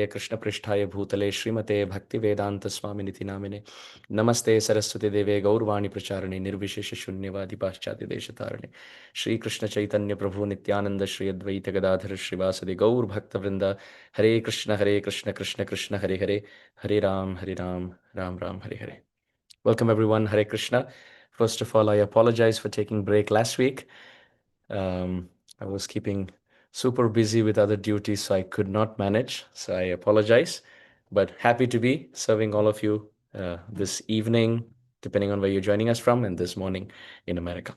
कृष्ण पृष्ठाय भूतले श्रीमते भक्ति वेदांत स्वामी निति नामिने नमस्ते सरस्वती देवे गौरवाणी प्रचारिणे निर्विशेष शून्यवादी पाश्चात्य देश तारिणे श्री कृष्ण चैतन्य प्रभु नित्यानंद श्री अद्वैत गदाधर श्रीवासदि गौर भक्त वृंद हरे Krishna Krishna Krishna Hare Hare Hare Ram Ram Ram Hare Hare. Welcome everyone. Hare Krishna. First of all, I apologize for taking break last week. I was keeping super busy with other duties, so I could not manage. So I apologize, but happy to be serving all of you this evening, depending on where you're joining us from, and this morning in America.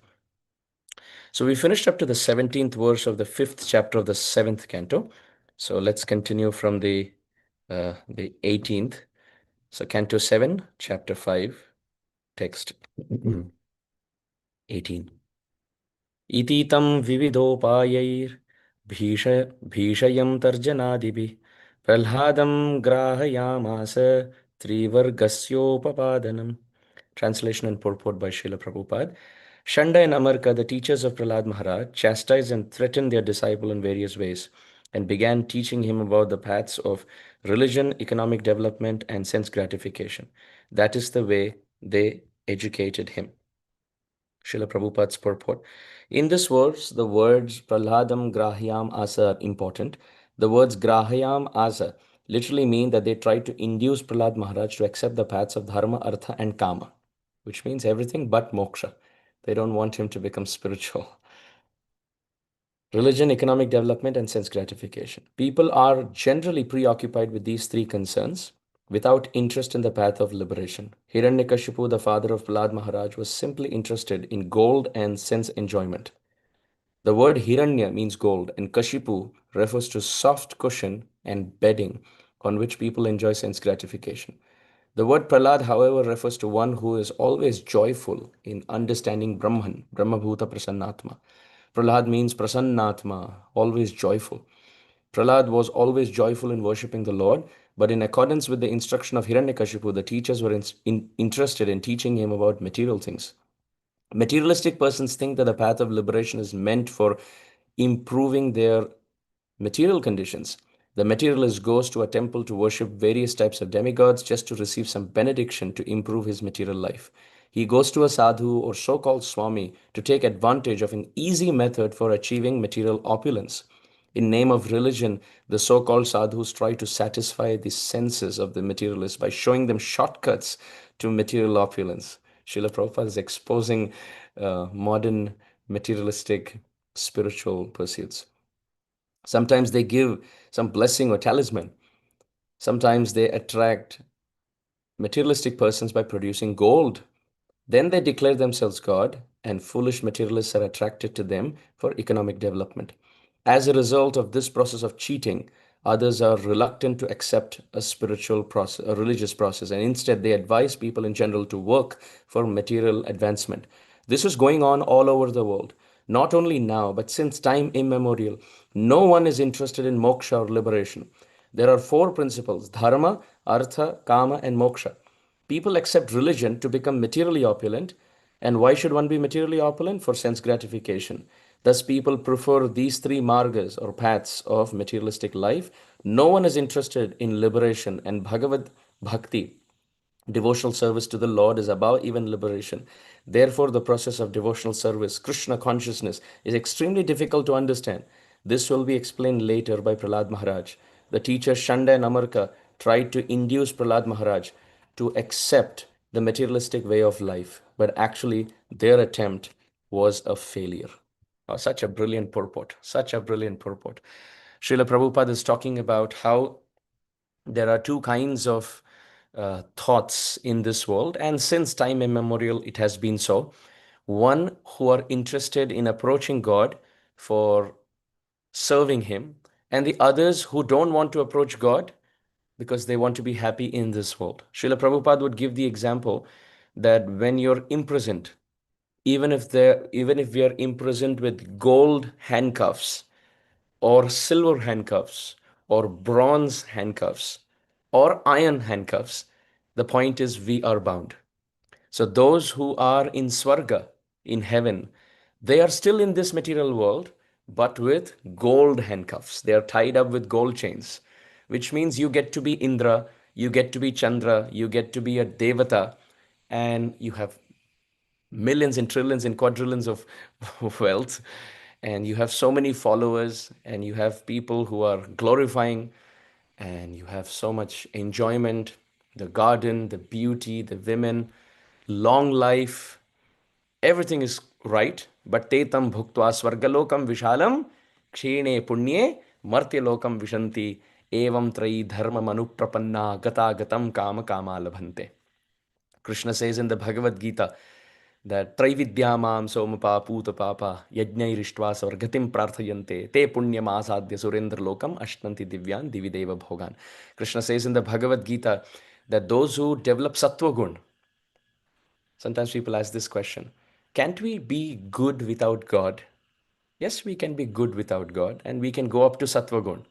So we finished up to the 17th verse of the 5th chapter of the 7th canto. So let's continue from the 18th. So canto 7, chapter 5, text 18. इतीतं विविधोपायैर्भीषयं तर्जनादिभिः प्रह्लादं ग्राहयामास त्रिवर्गस्योपपादनम्. Translation and purport by Srila Prabhupada. Shanda and Amarka, the teachers of Prahlad Maharaj, chastised and threatened their disciple in various ways and began teaching him about the paths of religion, economic development, and sense gratification. That is the way they educated him. Srila Prabhupada's purport. In this verse, the words Prahladam Grahyam Asa are important. The words Grahyam Asa literally mean that they tried to induce Prahlad Maharaj to accept the paths of Dharma, Artha, and Kama, which means everything but moksha. They don't want him to become spiritual. Religion, economic development, and sense gratification. People are generally preoccupied with these three concerns without interest in the path of liberation. Hiranyakashipu, the father of Prahlad Maharaj, was simply interested in gold and sense enjoyment. The word Hiranya means gold, and Kashipu refers to soft cushion and bedding on which people enjoy sense gratification. The word Prahlad, however, refers to one who is always joyful in understanding Brahman, Brahmabhuta Prasannatma. Prahlad means Prasannatma, always joyful. Prahlad was always joyful in worshipping the Lord, but in accordance with the instruction of Hiranyakashipu, the teachers were interested in teaching him about material things. Materialistic persons think that the path of liberation is meant for improving their material conditions. The materialist goes to a temple to worship various types of demigods just to receive some benediction to improve his material life. He goes to a sadhu or so-called swami to take advantage of an easy method for achieving material opulence. In name of religion, the so-called sadhus try to satisfy the senses of the materialists by showing them shortcuts to material opulence. Srila Prabhupada is exposing modern materialistic spiritual pursuits. Sometimes they give some blessing or talisman. Sometimes they attract materialistic persons by producing gold. Then they declare themselves God, and foolish materialists are attracted to them for economic development. As a result of this process of cheating, others are reluctant to accept a spiritual process, a religious process, and instead they advise people in general to work for material advancement. This is going on all over the world. Not only now, but since time immemorial, no one is interested in moksha or liberation. There are four principles: dharma, artha, kama, and moksha. People accept religion to become materially opulent. And why should one be materially opulent? For sense gratification. Thus, people prefer these three margas or paths of materialistic life. No one is interested in liberation, and Bhagavad Bhakti, devotional service to the Lord, is above even liberation. Therefore, the process of devotional service, Krishna consciousness, is extremely difficult to understand. This will be explained later by Prahlad Maharaj. The teachers Shanda and Amarka tried to induce Prahlad Maharaj to accept the materialistic way of life, but actually their attempt was a failure. Oh, such a brilliant purport, such a brilliant purport. Srila Prabhupada is talking about how there are two kinds of thoughts in this world, and since time immemorial, it has been so. One who are interested in approaching God for serving Him, and the others who don't want to approach God because they want to be happy in this world. Srila Prabhupada would give the example that when you're imprisoned, even if we are imprisoned with gold handcuffs or silver handcuffs or bronze handcuffs or iron handcuffs, the point is we are bound. So those who are in Swarga, in heaven, they are still in this material world, but with gold handcuffs. They are tied up with gold chains. which means you get to be Indra, you get to be Chandra, you get to be a Devata, and you have millions and trillions and quadrillions of wealth, and you have so many followers, and you have people who are glorifying, and you have so much enjoyment, the garden, the beauty, the women, long life, everything is right. But te tam bhuktva swargalokam vishalam kshine punye martyalokam vishanti evam trayi dharma manuprapanna gata gatam kama kama labhante. Krishna says in the Bhagavad Gita that Traividyamam somapa puta papa yajnairištva svargatim prarthayante te punyam asadhya surendra lokam ashtanti divyan divideva bhogan. Krishna says in the Bhagavad Gita that those who develop sattva gun, sometimes people ask this question, can't we be good without God? Yes, we can be good without God, and we can go up to sattva gun.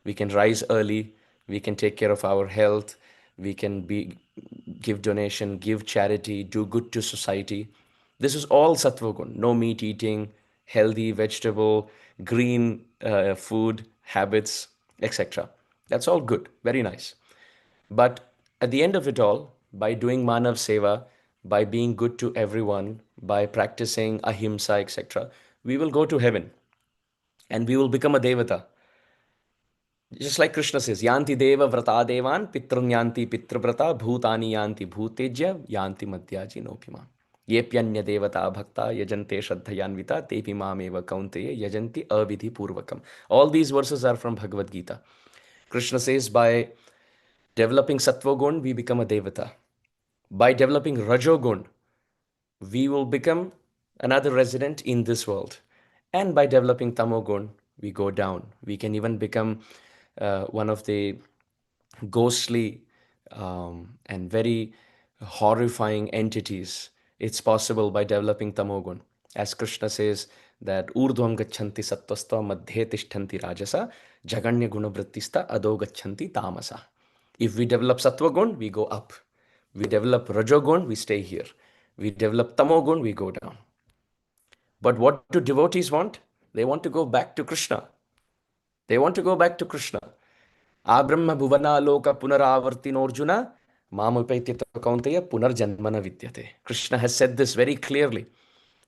We can rise early, we can take care of our health, we can give donation, give charity, do good to society. This is all sattva gun. No meat eating, healthy vegetable, green food habits, etc. That's all good, very nice. But at the end of it all, by doing manav seva, by being good to everyone, by practicing ahimsa, etc., we will go to heaven and we will become a devata. Just like Krishna says, Yanti deva vrata devan, pitrunyanti pitravrata, bhutani yanti bhutejya, yanti madhyaji nopima. Yepyanya devata bhakta, yajante shraddhayanvita, tepi mameva kaunteye, yajanti avidhi purvakam. All these verses are from Bhagavad Gita. Krishna says, by developing sattva gun, we become a devata. By developing rajogun, we will become another resident in this world. And by developing tamogun, we go down. We can even become one of the ghostly and very horrifying entities. It's possible by developing tamogun. As Krishna says that urdhvam gachanti sattvasta madhye tishtanti rajasa jaganya gunavrittista ado gachanti tamasa. If we develop sattva gun, we go up. We develop rajogun, we stay here. We develop tamogun, we go down. But what do devotees want? They want to go back to Krishna. They want to go back to Krishna. Abrahma bhuvana loka punaravartinorjuna mamupaitita kaunteya punarjanmana vidyate. Krishna has said this very clearly,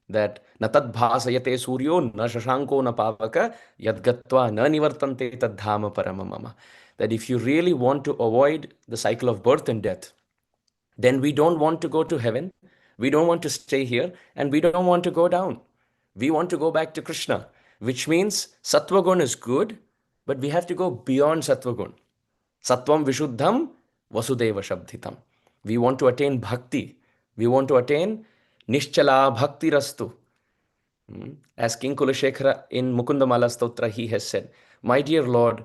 that natad bhasayate suryo na shashanko na pavaka yadgatva na nivartante tad dhama paramamama. That if you really want to avoid the cycle of birth and death, then we don't want to go to heaven, we don't want to stay here, and we don't want to go down. We want to go back to Krishna, which means sattva gun is good, but we have to go beyond sattva gun. Sattvam vishuddham vasudeva shabdhitam. We want to attain bhakti. We want to attain nishchala bhakti rastu. As King Kulashekara in Mukundamala Stotra, he has said, my dear Lord,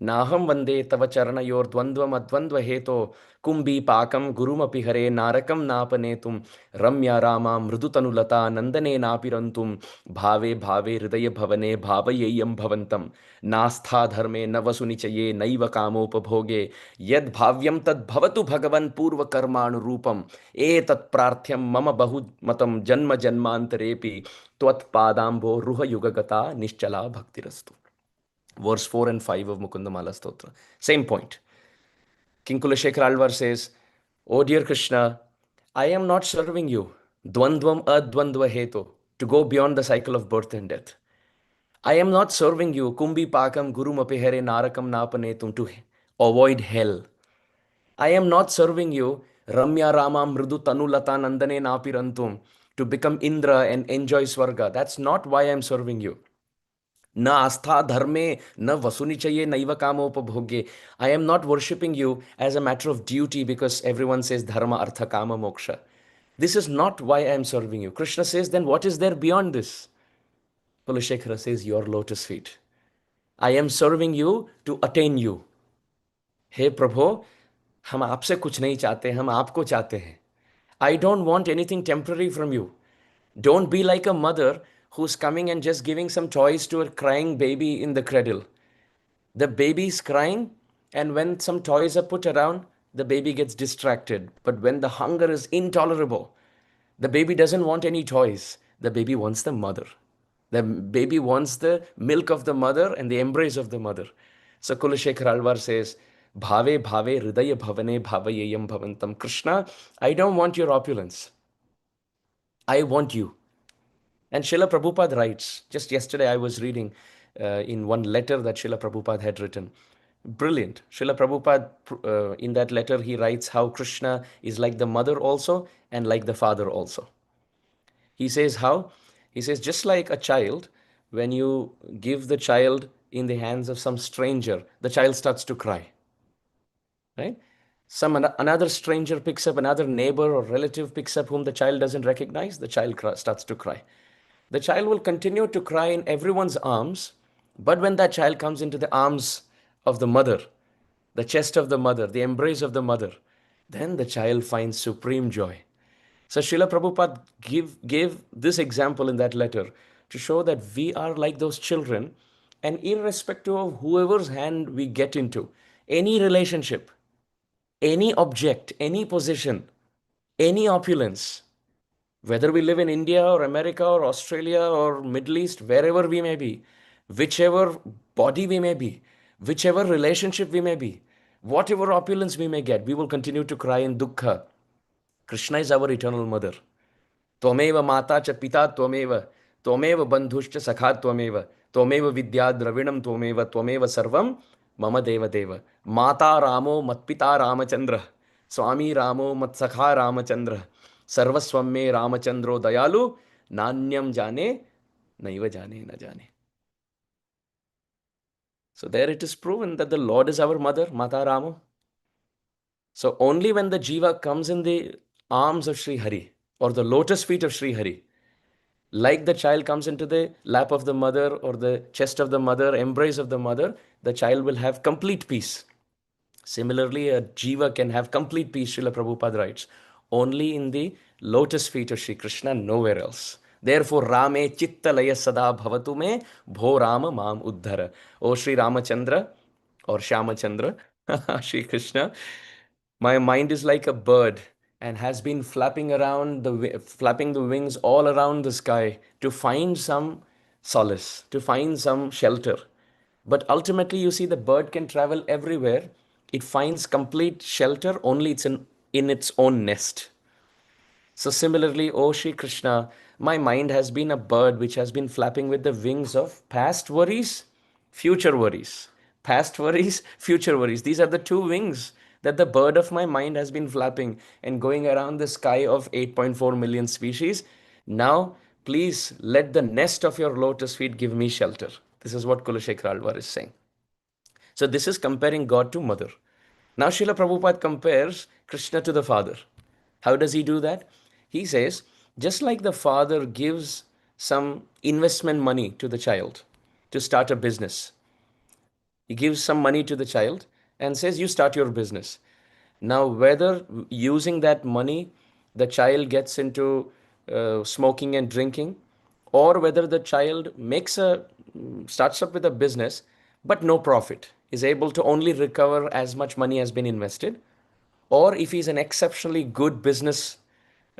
Naham vande tava charanayor dvandvam advandva heto kumbi pakam gurumapi hare narakam napanetum ramya rama mrudutanulata nandane napirantum bhave bhave hridaya bhavane bhavayeyam bhavantam nastha dharme navasunichaye naiva kamopabhoge yad bhavyam tad bhavatu bhagavan purva karmanu rupam etat prarthyam mama bahu matam janma janmantarepi tvat padambo ruha yugagata nischala bhaktirastu. Verse 4 and 5 of Mukundamala Stotra. Same point. King Kulashekara Alvar says, oh dear Krishna, I am not serving you. Dvandvam advandva heto. To go beyond the cycle of birth and death. I am not serving you. Kumbi pakam guru mapihere narakam napanetum. To avoid hell. I am not serving you. Ramya rama mrudu tanulata nandane napirantum. To become Indra and enjoy Swarga. That's not why I am serving you. Na astha dharme, na vasunichaye, naiva kamopabhogye. I am not worshipping you as a matter of duty because everyone says dharma, artha, kama, moksha. This is not why I am serving you. Krishna says, then what is there beyond this? Kulashekara says, your lotus feet. I am serving you to attain you. Hey Prabhu, हम आपसे कुछ नहीं चाहते, हम आपको चाहते हैं. I don't want anything temporary from you. Don't be like a mother who's coming and just giving some toys to a crying baby in the cradle. The baby is crying, and when some toys are put around, the baby gets distracted. But when the hunger is intolerable, the baby doesn't want any toys. The baby wants the mother. The baby wants the milk of the mother and the embrace of the mother. So Kulashekar Alvar says, Bhave bhave hridaya bhavane bhavayeyam bhavantam. Krishna, I don't want your opulence. I want you. And Srila Prabhupada writes, just yesterday I was reading in one letter that Srila Prabhupada had written. Brilliant. Srila Prabhupada, in that letter, he writes how Krishna is like the mother also and like the father also. He says how? He says, just like a child, when you give the child in the hands of some stranger, the child starts to cry, right? Another stranger picks up, another neighbor or relative picks up whom the child doesn't recognize, the child starts to cry. The child will continue to cry in everyone's arms, but when that child comes into the arms of the mother, the chest of the mother, the embrace of the mother, then the child finds supreme joy. So Srila Prabhupada gave this example in that letter to show that we are like those children, and irrespective of whoever's hand we get into, any relationship, any object, any position, any opulence, whether we live in India or America or Australia or Middle East, wherever we may be, whichever body we may be, whichever relationship we may be, whatever opulence we may get, we will continue to cry in dukkha. Krishna is our eternal mother. Tvameva mata cha pita tvameva, tvameva bandhushcha sakha tvameva, tvameva vidya dravinam tvameva, tvameva sarvam mama deva deva. Mata Ramo matpita Ramachandra, Swami Ramo matsakha Ramachandra, Sarvaswam me Ramachandro dayalu, Nanyam jane, naiva jane na jane. So there it is proven that the Lord is our mother, Mata Ramo. So only when the jiva comes in the arms of Sri Hari or the lotus feet of Sri Hari, like the child comes into the lap of the mother or the chest of the mother, embrace of the mother, the child will have complete peace. Similarly, a jiva can have complete peace, Srila Prabhupada writes, only in the lotus feet of Sri Krishna, nowhere else. Therefore, Rame chitta laya sada bhavatu me bho Rama mam uddhara. O Sri Ramachandra or Shyamachandra, Sri Krishna, my mind is like a bird and has been flapping the wings all around the sky to find some solace, to find some shelter. But ultimately, you see, the bird can travel everywhere. It finds complete shelter only in its own nest. So similarly, O Shri Krishna, my mind has been a bird which has been flapping with the wings of past worries, future worries. Past worries, future worries. These are the two wings that the bird of my mind has been flapping and going around the sky of 8.4 million species. Now, please let the nest of your lotus feet give me shelter. This is what Kulashekar Alvar is saying. So this is comparing God to mother. Now Srila Prabhupada compares Krishna to the father. How does he do that? He says, just like the father gives some investment money to the child to start a business, he gives some money to the child and says, you start your business. Now, whether using that money the child gets into smoking and drinking, or whether the child starts up with a business but no profit, is able to only recover as much money has been invested, or if he's an exceptionally good business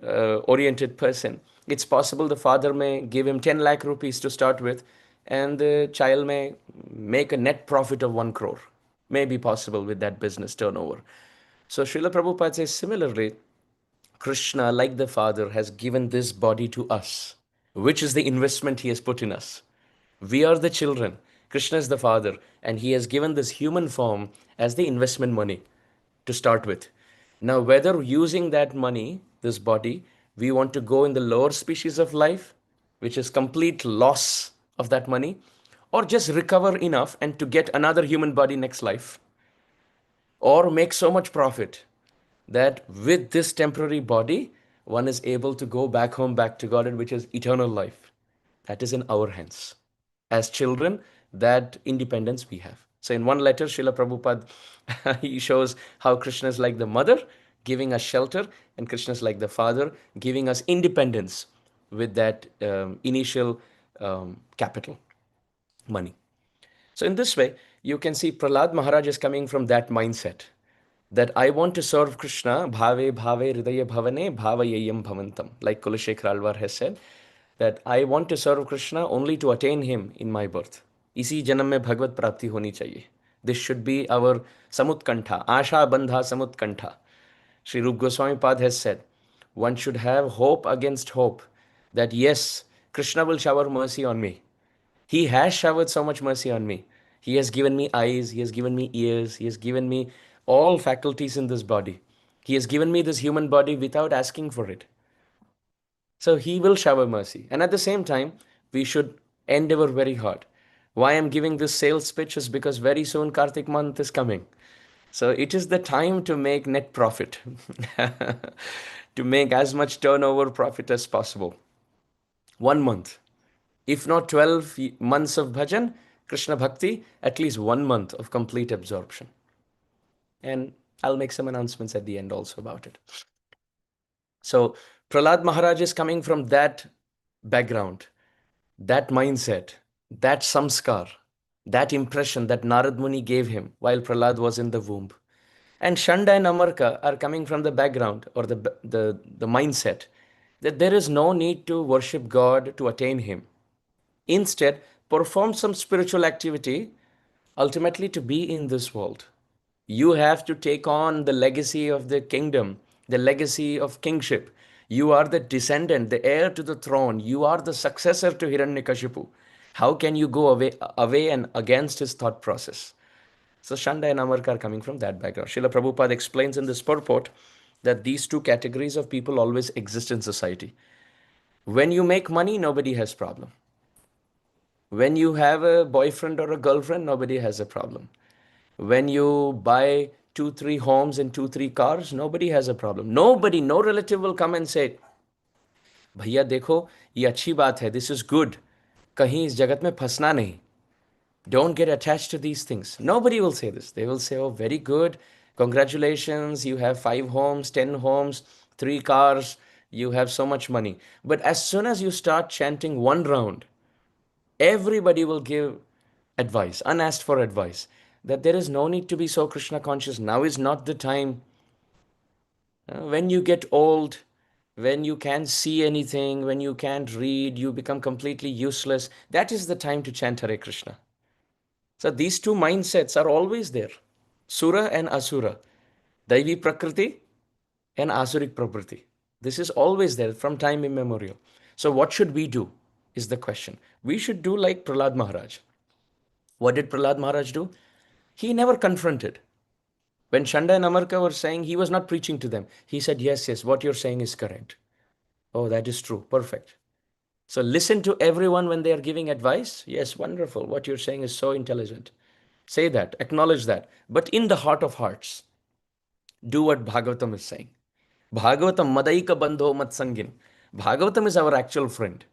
oriented person, it's possible the father may give him 10 lakh rupees to start with, and the child may make a net profit of 1 crore. May be possible with that business turnover. So Srila Prabhupada says similarly, Krishna, like the Father, has given this body to us, which is the investment he has put in us. We are the children. Krishna is the Father, and he has given this human form as the investment money to start with. Now, whether using that money, this body, we want to go in the lower species of life, which is complete loss of that money, or just recover enough and to get another human body next life, or make so much profit that with this temporary body, one is able to go back home, back to God, and which is eternal life. That is in our hands. As children, that independence we have. So in one letter, Srila Prabhupada, he shows how Krishna is like the mother, giving us shelter, and Krishna is like the father, giving us independence with that initial capital, money. So in this way, you can see Prahlad Maharaj is coming from that mindset that I want to serve Krishna, bhave bhave hridaya bhavane bhavayeyam bhavantam. Like Kulashekar Alvar has said, that I want to serve Krishna only to attain him in my birth. इसी जन्म में भगवत प्राप्ति होनी चाहिए. This should be our Samutkantha, Asha Bandha Samutkantha. Sri Rup Goswami Pad has said, one should have hope against hope that yes, Krishna will shower mercy on me. He has showered so much mercy on me. He has given me eyes, He has given me ears, He has given me all faculties in this body. He has given me this human body without asking for it. So He will shower mercy. And at the same time, we should endeavor very hard. Why I'm giving this sales pitch is because very soon Kartik month is coming. So it is the time to make net profit, to make as much turnover profit as possible. 1 month, if not 12 months of bhajan, Krishna Bhakti, at least 1 month of complete absorption. And I'll make some announcements at the end also about it. So Prahlad Maharaj is coming from that background, that mindset, that samskar, that impression that Narad Muni gave him while Prahlad was in the womb. And Shanda and Amarka are coming from the background or the mindset that there is no need to worship God to attain Him. Instead, perform some spiritual activity ultimately to be in this world. You have to take on the legacy of the kingdom, the legacy of kingship. You are the descendant, the heir to the throne. You are the successor to Hiranyakashipu. How can you go away and against his thought process? So Shanda and Amarka are coming from that background. Srila Prabhupada explains in this purport that these two categories of people always exist in society. When you make money, nobody has problem. When you have a boyfriend or a girlfriend, nobody has a problem. When you buy 2-3 homes and 2-3 cars, nobody has a problem. Nobody, no relative will come and say, भैया देखो ये अच्छी बात है, this is good. कहीं इस जगत में फंसना नहीं. Don't get attached to these things. Nobody will say this. They will say, oh, very good. Congratulations. You have 5 homes, 10 homes, 3 cars. You have so much money. But as soon as you start chanting one round, everybody will give advice, unasked for advice, that there is no need to be so Krishna conscious. Now is not the time. When you get old, when you can't see anything, when you can't read, you become completely useless. That is the time to chant Hare Krishna. So these two mindsets are always there. Sura and Asura. Daivi Prakriti and Asuric Prakriti. This is always there from time immemorial. So what should we do is the question. We should do like Prahlad Maharaj. What did Prahlad Maharaj do? He never confronted. When Shanda and Amarka were saying, he was not preaching to them. He said, yes, yes, what you're saying is correct. Oh, that is true. Perfect. So listen to everyone when they are giving advice. Yes, wonderful. What you're saying is so intelligent. Say that, acknowledge that. But in the heart of hearts, do what Bhagavatam is saying. Bhagavatam Madaika Bandho Matsangin. Bhagavatam is our actual friend.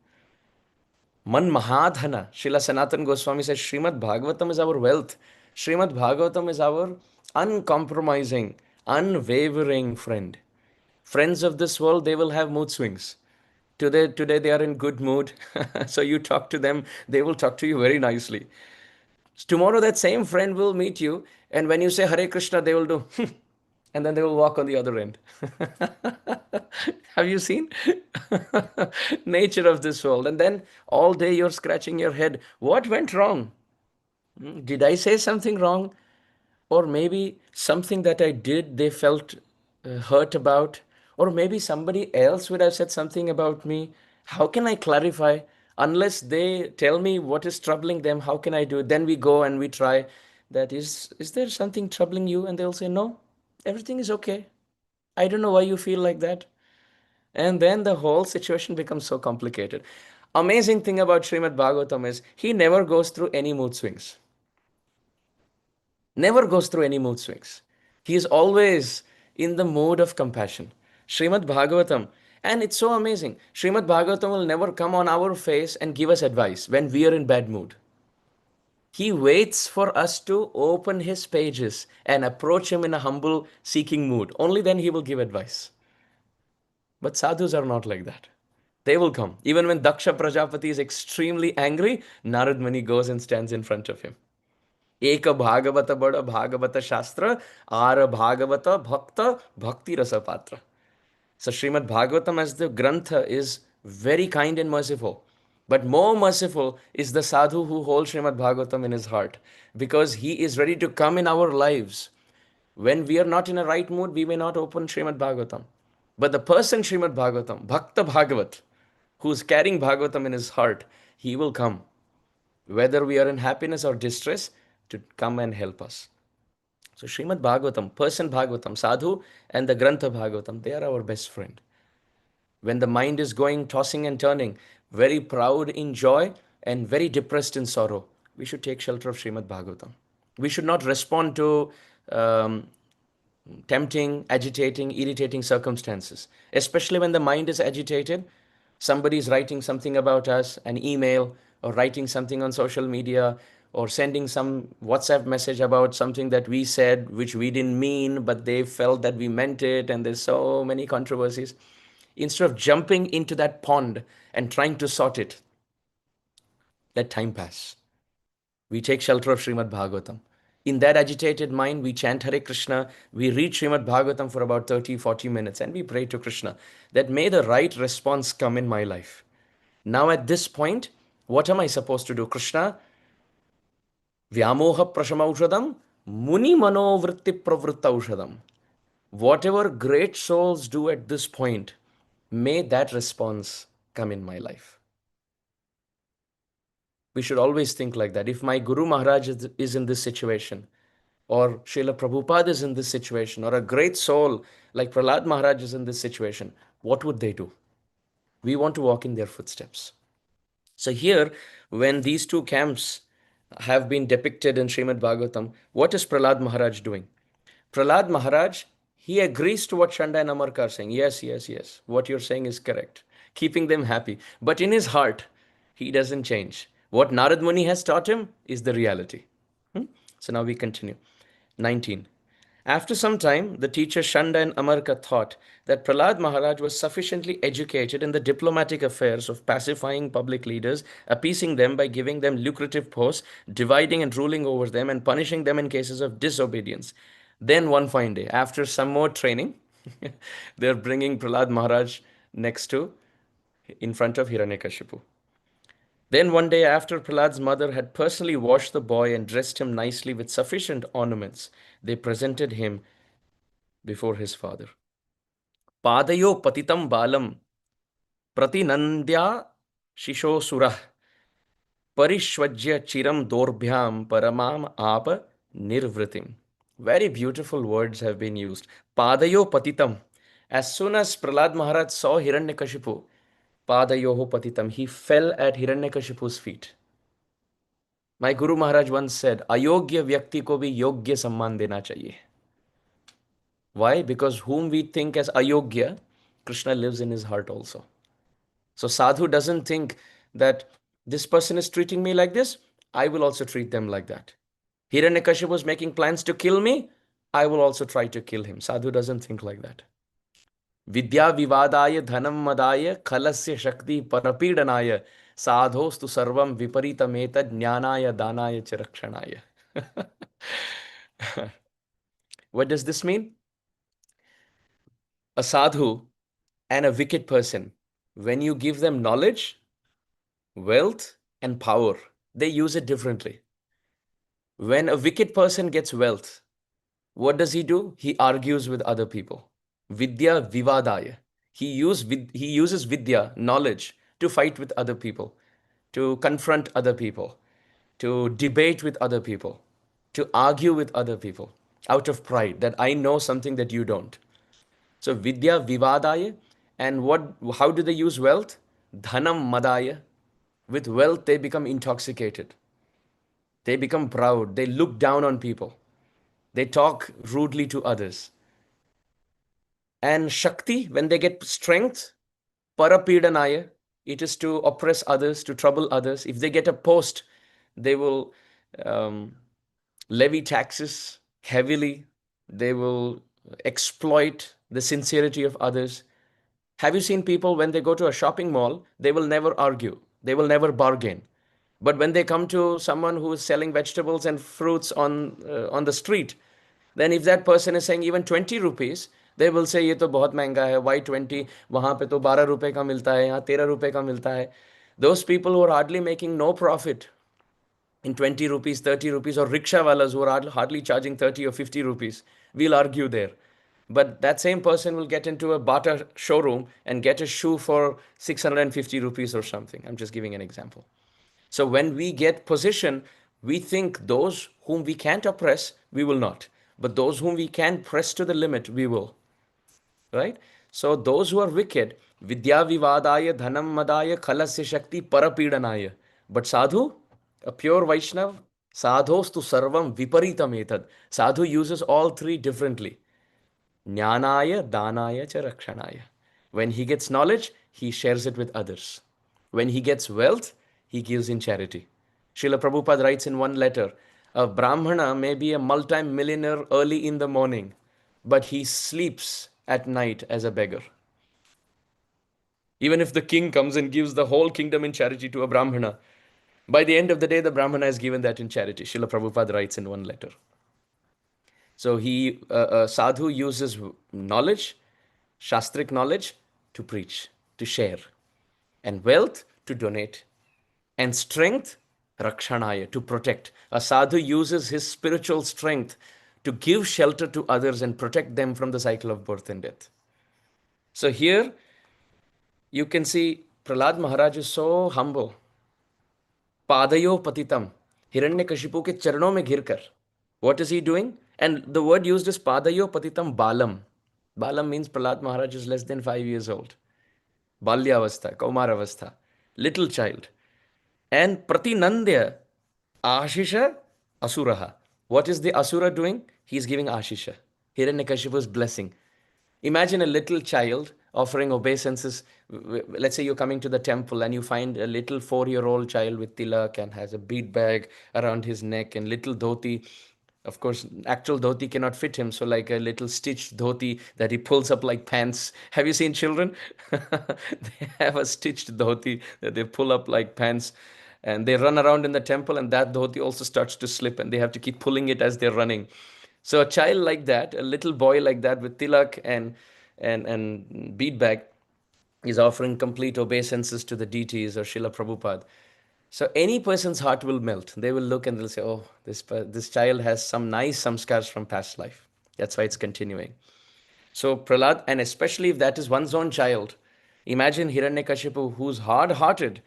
Man Mahadhana. Srila Sanatan Goswami says, Srimad Bhagavatam is our wealth. Srimad Bhagavatam is our uncompromising, unwavering friend. Friends of this world, they will have mood swings. Today they are in good mood. So you talk to them, they will talk to you very nicely. Tomorrow that same friend will meet you, and when you say Hare Krishna, they will do, and then they will walk on the other end. Have you seen? Nature of this world. And then all day you're scratching your head. What went wrong? Did I say something wrong? Or maybe something that I did, they felt hurt about. Or maybe somebody else would have said something about me. How can I clarify? Unless they tell me what is troubling them, how can I do it? Then we go and we try. That is there something troubling you? And they'll say, no, everything is okay. I don't know why you feel like that. And then the whole situation becomes so complicated. Amazing thing about Srimad Bhagavatam is he never goes through any mood swings. Never goes through any mood swings. He is always in the mood of compassion. Srimad Bhagavatam, and it's so amazing. Srimad Bhagavatam will never come on our face and give us advice when we are in bad mood. He waits for us to open his pages and approach him in a humble, seeking mood. Only then he will give advice. But sadhus are not like that. They will come. Even when Daksha Prajapati is extremely angry, Narad Muni goes and stands in front of him. Eka Bhagavata Bada Bhagavata Shastra, Ara Bhagavata Bhakta Bhakti Rasa Patra. So Srimad Bhagavatam as the Grantha is very kind and merciful. But more merciful is the sadhu who holds Srimad Bhagavatam in his heart, because he is ready to come in our lives. When we are not in a right mood, we may not open Srimad Bhagavatam. But the person Srimad Bhagavatam, Bhakta Bhagavat, who's carrying Bhagavatam in his heart, he will come, whether we are in happiness or distress, to come and help us. So Srimad Bhagavatam, person Bhagavatam, sadhu, and the Grantha Bhagavatam, they are our best friend. When the mind is going tossing and turning, very proud in joy and very depressed in sorrow, we should take shelter of Srimad Bhagavatam. We should not respond to um, tempting, agitating, irritating circumstances, especially when the mind is agitated. Somebody is writing something about us, an email, or writing something on social media, or sending some WhatsApp message about something that we said, which we didn't mean, but they felt that we meant it, and there's so many controversies. Instead of jumping into that pond and trying to sort it, let time pass. We take shelter of Srimad Bhagavatam. In that agitated mind, we chant Hare Krishna, we read Srimad Bhagavatam for about 30, 40 minutes, and we pray to Krishna that may the right response come in my life. Now at this point, what am I supposed to do? Krishna, Vyamoha Prashamaushadam, Muni Manovritti Pravrittaushadam. Whatever great souls do at this point, may that response come in my life. We should always think like that. If my Guru Maharaj is in this situation, or Srila Prabhupada is in this situation, or a great soul like Prahlada Maharaj is in this situation, what would they do? We want to walk in their footsteps. So here, when these two camps have been depicted in Srimad Bhagavatam, what is Prahlada Maharaj doing? Prahlada Maharaj, he agrees to what Shanda and Amarka are saying. Yes, yes, yes. What you're saying is correct. Keeping them happy. But in his heart, he doesn't change. What Narad Muni has taught him is the reality. So now we continue. 19. After some time, the teacher Shanda and Amarka thought that Prahlad Maharaj was sufficiently educated in the diplomatic affairs of pacifying public leaders, appeasing them by giving them lucrative posts, dividing and ruling over them, and punishing them in cases of disobedience. Then one fine day, after some more training, they're bringing Prahlad Maharaj next to, in front of Hiranyakashipu. Then one day, after Prahlad's mother had personally washed the boy and dressed him nicely with sufficient ornaments, they presented him before his father. Padayo patitam balam pratinandya shisho surah parishwajya chiram dorbhyam paramam apa nirvritim. Very beautiful words have been used. Padayo patitam. As soon as Prahlad Maharaj saw Hiranyakashipu, Padayoho patitam, he fell at Hiranyakashipu's feet. My Guru Maharaj once said, Ayogya Vyakti ko bhi Yogya Samman dena chahiye. Why? Because whom we think as Ayogya, Krishna lives in his heart also. So sadhu doesn't think that this person is treating me like this, I will also treat them like that. Hiranyakashipu was making plans to kill me, I will also try to kill him. Sadhu doesn't think like that. Vidya vivadaya dhanam madaya khalasya shakti parapidanaya sadhostu sarvam viparitameta jnanaya danaya chirakshanaya. What does this mean? A sadhu and a wicked person, when you give them knowledge, wealth, and power, they use it differently. When a wicked person gets wealth, what does he do? He argues with other people. Vidya vivadaya. He uses vidya, knowledge, to fight with other people, to confront other people, to debate with other people, to argue with other people out of pride that I know something that you don't. So vidya vivadaya. And how do they use wealth? Dhanam madaya. With wealth, they become intoxicated. They become proud. They look down on people. They talk rudely to others. And Shakti, when they get strength, Parapidanaya, it is to oppress others, to trouble others. If they get a post, they will levy taxes heavily. They will exploit the sincerity of others. Have you seen people when they go to a shopping mall, they will never argue, they will never bargain. But when they come to someone who is selling vegetables and fruits on the street, then if that person is saying even 20 rupees, they will say, ये तो बहुत महंगा है, why 20? वहाँ पे तो 12 रुपए का मिलता है, यहाँ 13 रुपए का मिलता है. Those people who are hardly making no profit in 20 rupees, 30 rupees, or rickshawalas who are hardly charging 30 or 50 rupees, we'll argue there. But that same person will get into a Bata showroom and get a shoe for 650 rupees or something. I'm just giving an example. So when we get position, we think those whom we can't oppress, we will not. But those whom we can press to the limit, we will. Right? So those who are wicked, vidya vivadaya dhanam madaya khalasya shakti parapidanaya. But sadhu, a pure Vaishnav, sadhostu sarvam viparitam etad. Sadhu uses all three differently. Jnanaya, danaya cha rakshanaya. When he gets knowledge, he shares it with others. When he gets wealth, he gives in charity. Srila Prabhupada writes in one letter, a Brahmana may be a multi-millionaire early in the morning, but he sleeps at night as a beggar. Even if the king comes and gives the whole kingdom in charity to a Brahmana, by the end of the day, the Brahmana has given that in charity. Srila Prabhupada writes in one letter. So sadhu uses knowledge, shastric knowledge, to preach, to share, and wealth to donate, and strength, rakshanaya, to protect. A sadhu uses his spiritual strength to give shelter to others and protect them from the cycle of birth and death. So here you can see Prahlad Maharaj is so humble. Padayo patitam, Hiranyakashipu ke charanon mein ghirkar. What is he doing? And the word used is padayo patitam balam. Balam means Prahlad Maharaj is less than 5 years old. Balyavastha, Kaumaravastha, little child. And pratinandya, ashisha, asuraha. What is the asura doing? He is giving ashisha, Hiranyakashipu's blessing. Imagine a little child offering obeisances. Let's say you're coming to the temple and you find a little 4-year-old child with tilak and has a bead bag around his neck and little dhoti. Of course, actual dhoti cannot fit him, so like a little stitched dhoti that he pulls up like pants. Have you seen children? They have a stitched dhoti that they pull up like pants, and they run around in the temple, and that dhoti also starts to slip, and they have to keep pulling it as they're running. So a child like that, a little boy like that with tilak and bead bag, is offering complete obeisances to the deities or Srila Prabhupada. So any person's heart will melt. They will look and they'll say, "Oh, this child has some nice samskars from past life." That's why it's continuing. So Prahlad, and especially if that is one's own child, imagine Hiranyakashipu, who's hard-hearted,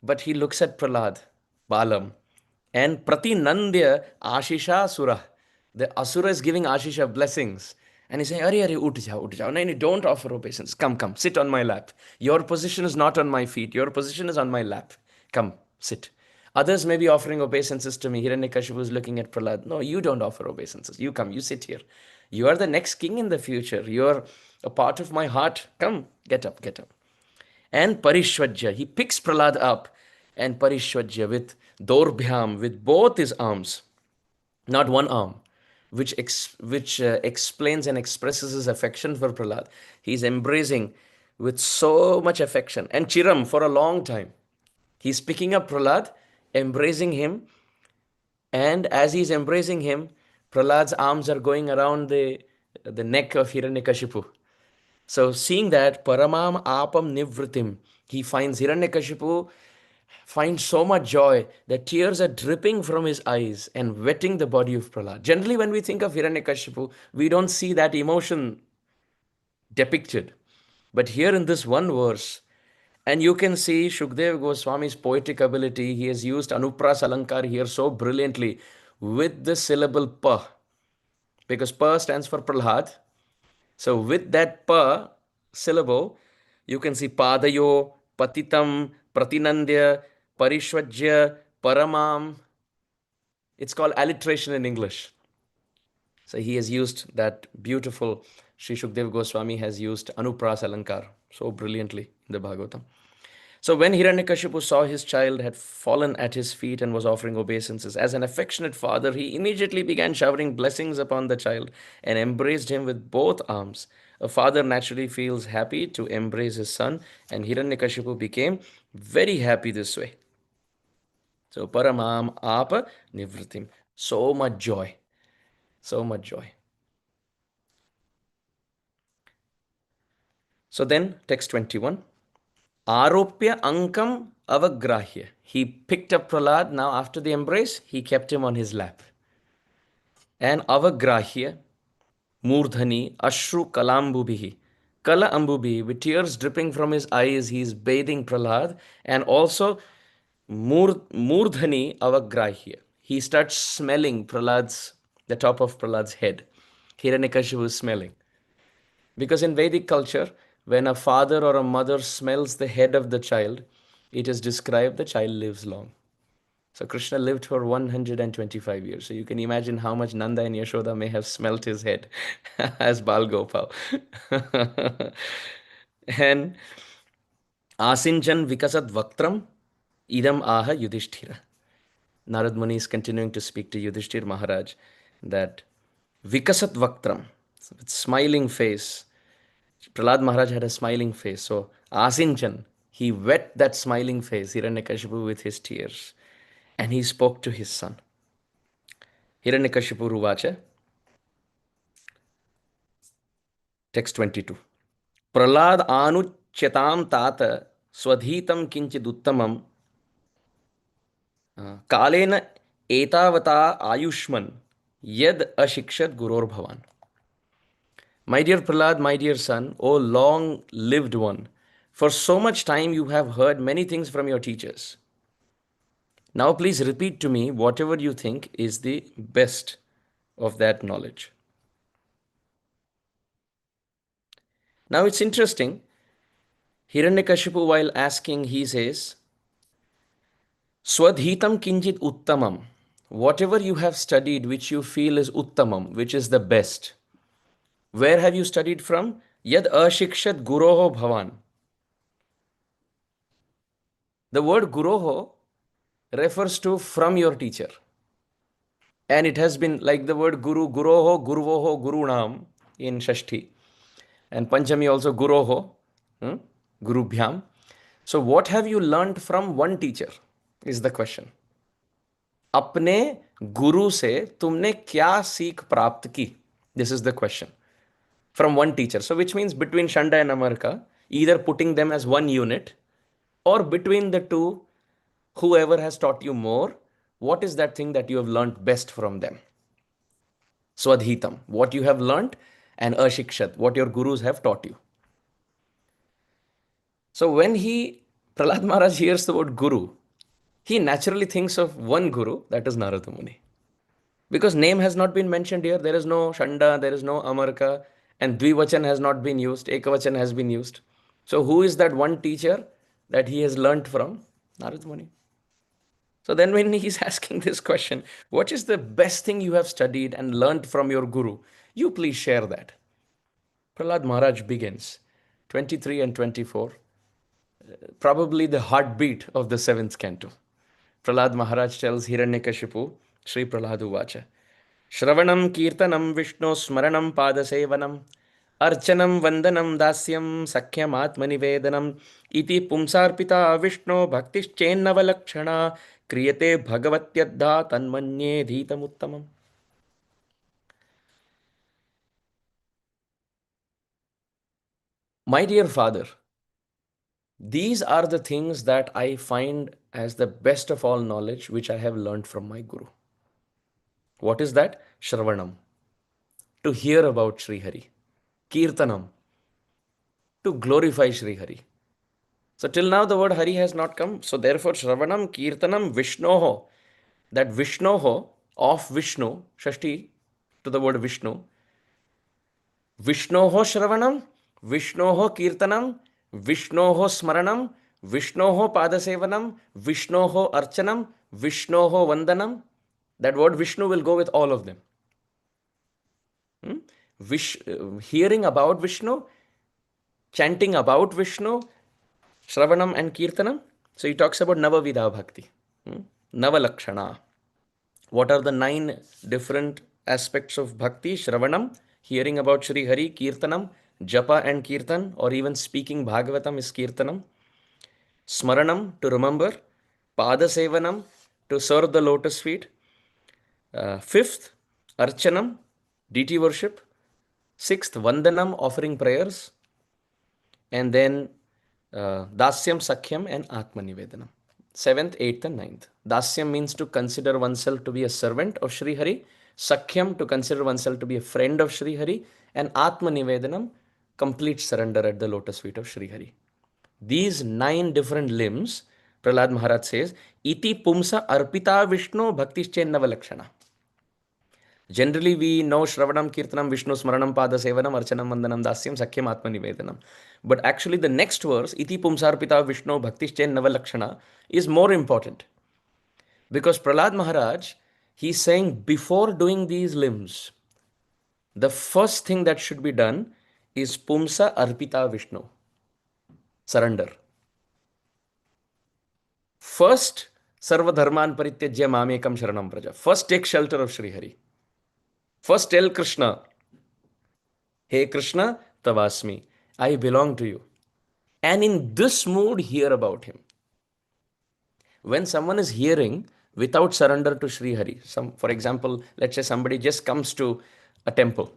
but he looks at Prahlad, Balam, and Pratinandya Ashisha Asura. The Asura is giving Ashisha blessings. And he's saying, Are, ut jao, ut jao. No, no, don't offer obeisance. Come, come, sit on my lap. Your position is not on my feet. Your position is on my lap. Come, sit. Others may be offering obeisances to me. Hiranyakashipu is looking at Prahlad. No, you don't offer obeisances. You come, you sit here. You are the next king in the future. You are a part of my heart. Come, get up, get up. And Parishwajya, he picks Prahlad up and Parishwajya with Dorbhyam, with both his arms, not one arm, which explains and expresses his affection for Prahlad. He's embracing with so much affection and Chiram for a long time. He's picking up Prahlad, embracing him, and as he's embracing him, Prahlad's arms are going around the neck of Hiranyakashipu. So seeing that, Paramam Apam Nivritim, he finds Hiranyakashipu, finds so much joy that tears are dripping from his eyes and wetting the body of Prahlad. Generally, when we think of Hiranyakashipu, we don't see that emotion depicted. But here in this one verse, and you can see Shukdev Goswami's poetic ability. He has used Anupras Alankar here so brilliantly with the syllable Pa, because Pa stands for Prahlad. So with that Pa syllable, you can see Padayo, Patitam, Pratinandya, Parishwajya, Paramam. It's called alliteration in English. So he has used that beautiful, Sri Shukdev Goswami has used Anupras Alankar so brilliantly in the Bhagavatam. So when Hiranyakashipu saw his child had fallen at his feet and was offering obeisances, as an affectionate father, he immediately began showering blessings upon the child and embraced him with both arms. A father naturally feels happy to embrace his son, and Hiranyakashipu became very happy this way. So Paramam Apa Nivritim. So much joy. So much joy. So then, text 21. Aropya ankam avagrahya. He picked up Prahlad. Now, after the embrace, he kept him on his lap. And avagrahya, murdhani, ashru kalambubihi. Kala ambubi, with tears dripping from his eyes, he is bathing Prahlad. And also, murdhani avagrahya. He starts smelling the top of Prahlad's head. Hiranyakashipu is smelling. Because in Vedic culture, when a father or a mother smells the head of the child, it is described the child lives long. So Krishna lived for 125 years. So you can imagine how much Nanda and Yashoda may have smelt his head as Bal Gopal. And Asinchan Vikasat Vaktram Idam Aha Yudhishthira. Narad Muni is continuing to speak to Yudhishthir Maharaj that Vikasat Vaktram, with smiling face. Prahlad Maharaj had a smiling face. So Asinchan, he wet that smiling face, Hiranyakashipu, with his tears. And he spoke to his son. Hiranyakashipu Ruvacha, text 22. Prahlad anuchetam tata swadhitam kinchiduttamam kalena etavata ayushman yad ashikshat guror bhavan. My dear Prahlad, my dear son, O long lived one, for so much time you have heard many things from your teachers. Now please repeat to me whatever you think is the best of that knowledge. Now it's interesting. Hiranyakashipu, while asking, he says, Swadhitam kinjit uttamam. Whatever you have studied which you feel is uttamam, which is the best. Where have you studied from? Yad ashikshat guroho bhavan. The word guroho refers to from your teacher. And it has been like the word guru, guroho, guruvoho, gurunam in Shashti. And Panchami also guroho, gurubhyam. So what have you learned from one teacher is the question. अपने गुरु से तुमने क्या सीख प्राप्त की? This is the question. From one teacher. So which means between Shanda and Amarka, either putting them as one unit or between the two, whoever has taught you more, what is that thing that you have learned best from them? Swadhitam, what you have learned, and ashikshat, what your gurus have taught you. So when Prahlad Maharaj hears the word guru, he naturally thinks of one guru, that is Narada Muni. Because name has not been mentioned here, there is no Shanda, there is no Amarka, and Dvivachan has not been used, Ekavachan has been used. So who is that one teacher that he has learnt from? Narada Muni. So then when he's asking this question, what is the best thing you have studied and learnt from your guru? You please share that. Prahlad Maharaj begins, 23 and 24, probably the heartbeat of the 7th canto. Prahlad Maharaj tells Hiranyakashipu, Sri Prahladu Vacha, Shravanam Kirtanam Vishnu Smaranam Padasevanam Archanam Vandanam Dasyam Sakhyam Atmanivedanam Iti Pumsarpita Vishnu Bhaktischennava Kriyate Bhagavatyadha Tanmanye Dhitamuttamam. My dear father, these are the things that I find as the best of all knowledge which I have learned from my guru. What is that? Shravanam. To hear about Sri Hari. Kirtanam. To glorify Sri Hari. So till now the word Hari has not come. So therefore Shravanam, Kirtanam, Vishnoho. That Vishnoho of Vishnu, Shashti to the word Vishnu. Vishnoho Shravanam, Vishnoho Kirtanam, Vishnoho Smaranam, Vishnoho Padasevanam, Vishnoho Archanam, Vishnoho Vandanam. That word Vishnu will go with all of them. Hearing about Vishnu, chanting about Vishnu, Shravanam and Kirtanam. So he talks about Navavidha Bhakti, Navalakshana. What are the 9 different aspects of Bhakti? Shravanam, hearing about Sri Hari, Kirtanam, Japa and Kirtan, or even speaking Bhagavatam is Kirtanam. Smaranam, to remember. Padasevanam, to serve the lotus feet. 5th, Archanam, deity worship. 6th, Vandanam, offering prayers. And then Dasyam, Sakhyam, and Atmanivedanam. Seventh, eighth, and ninth. Dasyam means to consider oneself to be a servant of Sri Hari. Sakhyam, to consider oneself to be a friend of Sri Hari. And Atmanivedanam, complete surrender at the lotus feet of Sri Hari. These 9 different limbs, Prahlad Maharaj says, Iti Pumsa Arpita Vishnu Bhaktischennava Lakshana. Generally, we know Shravanam, Kirtanam, Vishnu Smaranam, Pada Sevanam, Archanam, Vandanam, Dasyam, Sakhyam, Atma Nivedanam. But actually, the next verse, Iti Pumsarpita Vishnu Bhaktischen Navalakshana, is more important. Because Prahlad Maharaj, he's saying before doing these limbs, the first thing that should be done is Pumsa Arpita Vishnu, surrender. First, Sarva Dharman Parityajya Mamekam Sharanam Praja. First, take shelter of Sri Hari. First, tell Krishna, Hey Krishna, Tavasmi, I belong to you. And in this mood, hear about him. When someone is hearing without surrender to Sri Hari, for example, let's say somebody just comes to a temple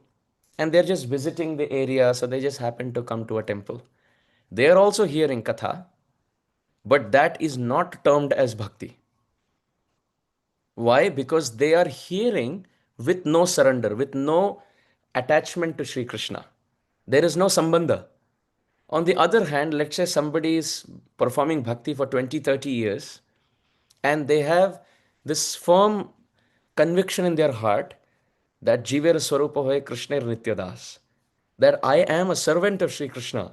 and they're just visiting the area, so they just happen to come to a temple. They are also hearing Katha, but that is not termed as bhakti. Why? Because they are hearing with no surrender, with no attachment to Sri Krishna. There is no sambandha. On the other hand, let's say somebody is performing bhakti for 20, 30 years and they have this firm conviction in their heart that Jivera Swarupa Hoye Krishna Nityadas, that I am a servant of Sri Krishna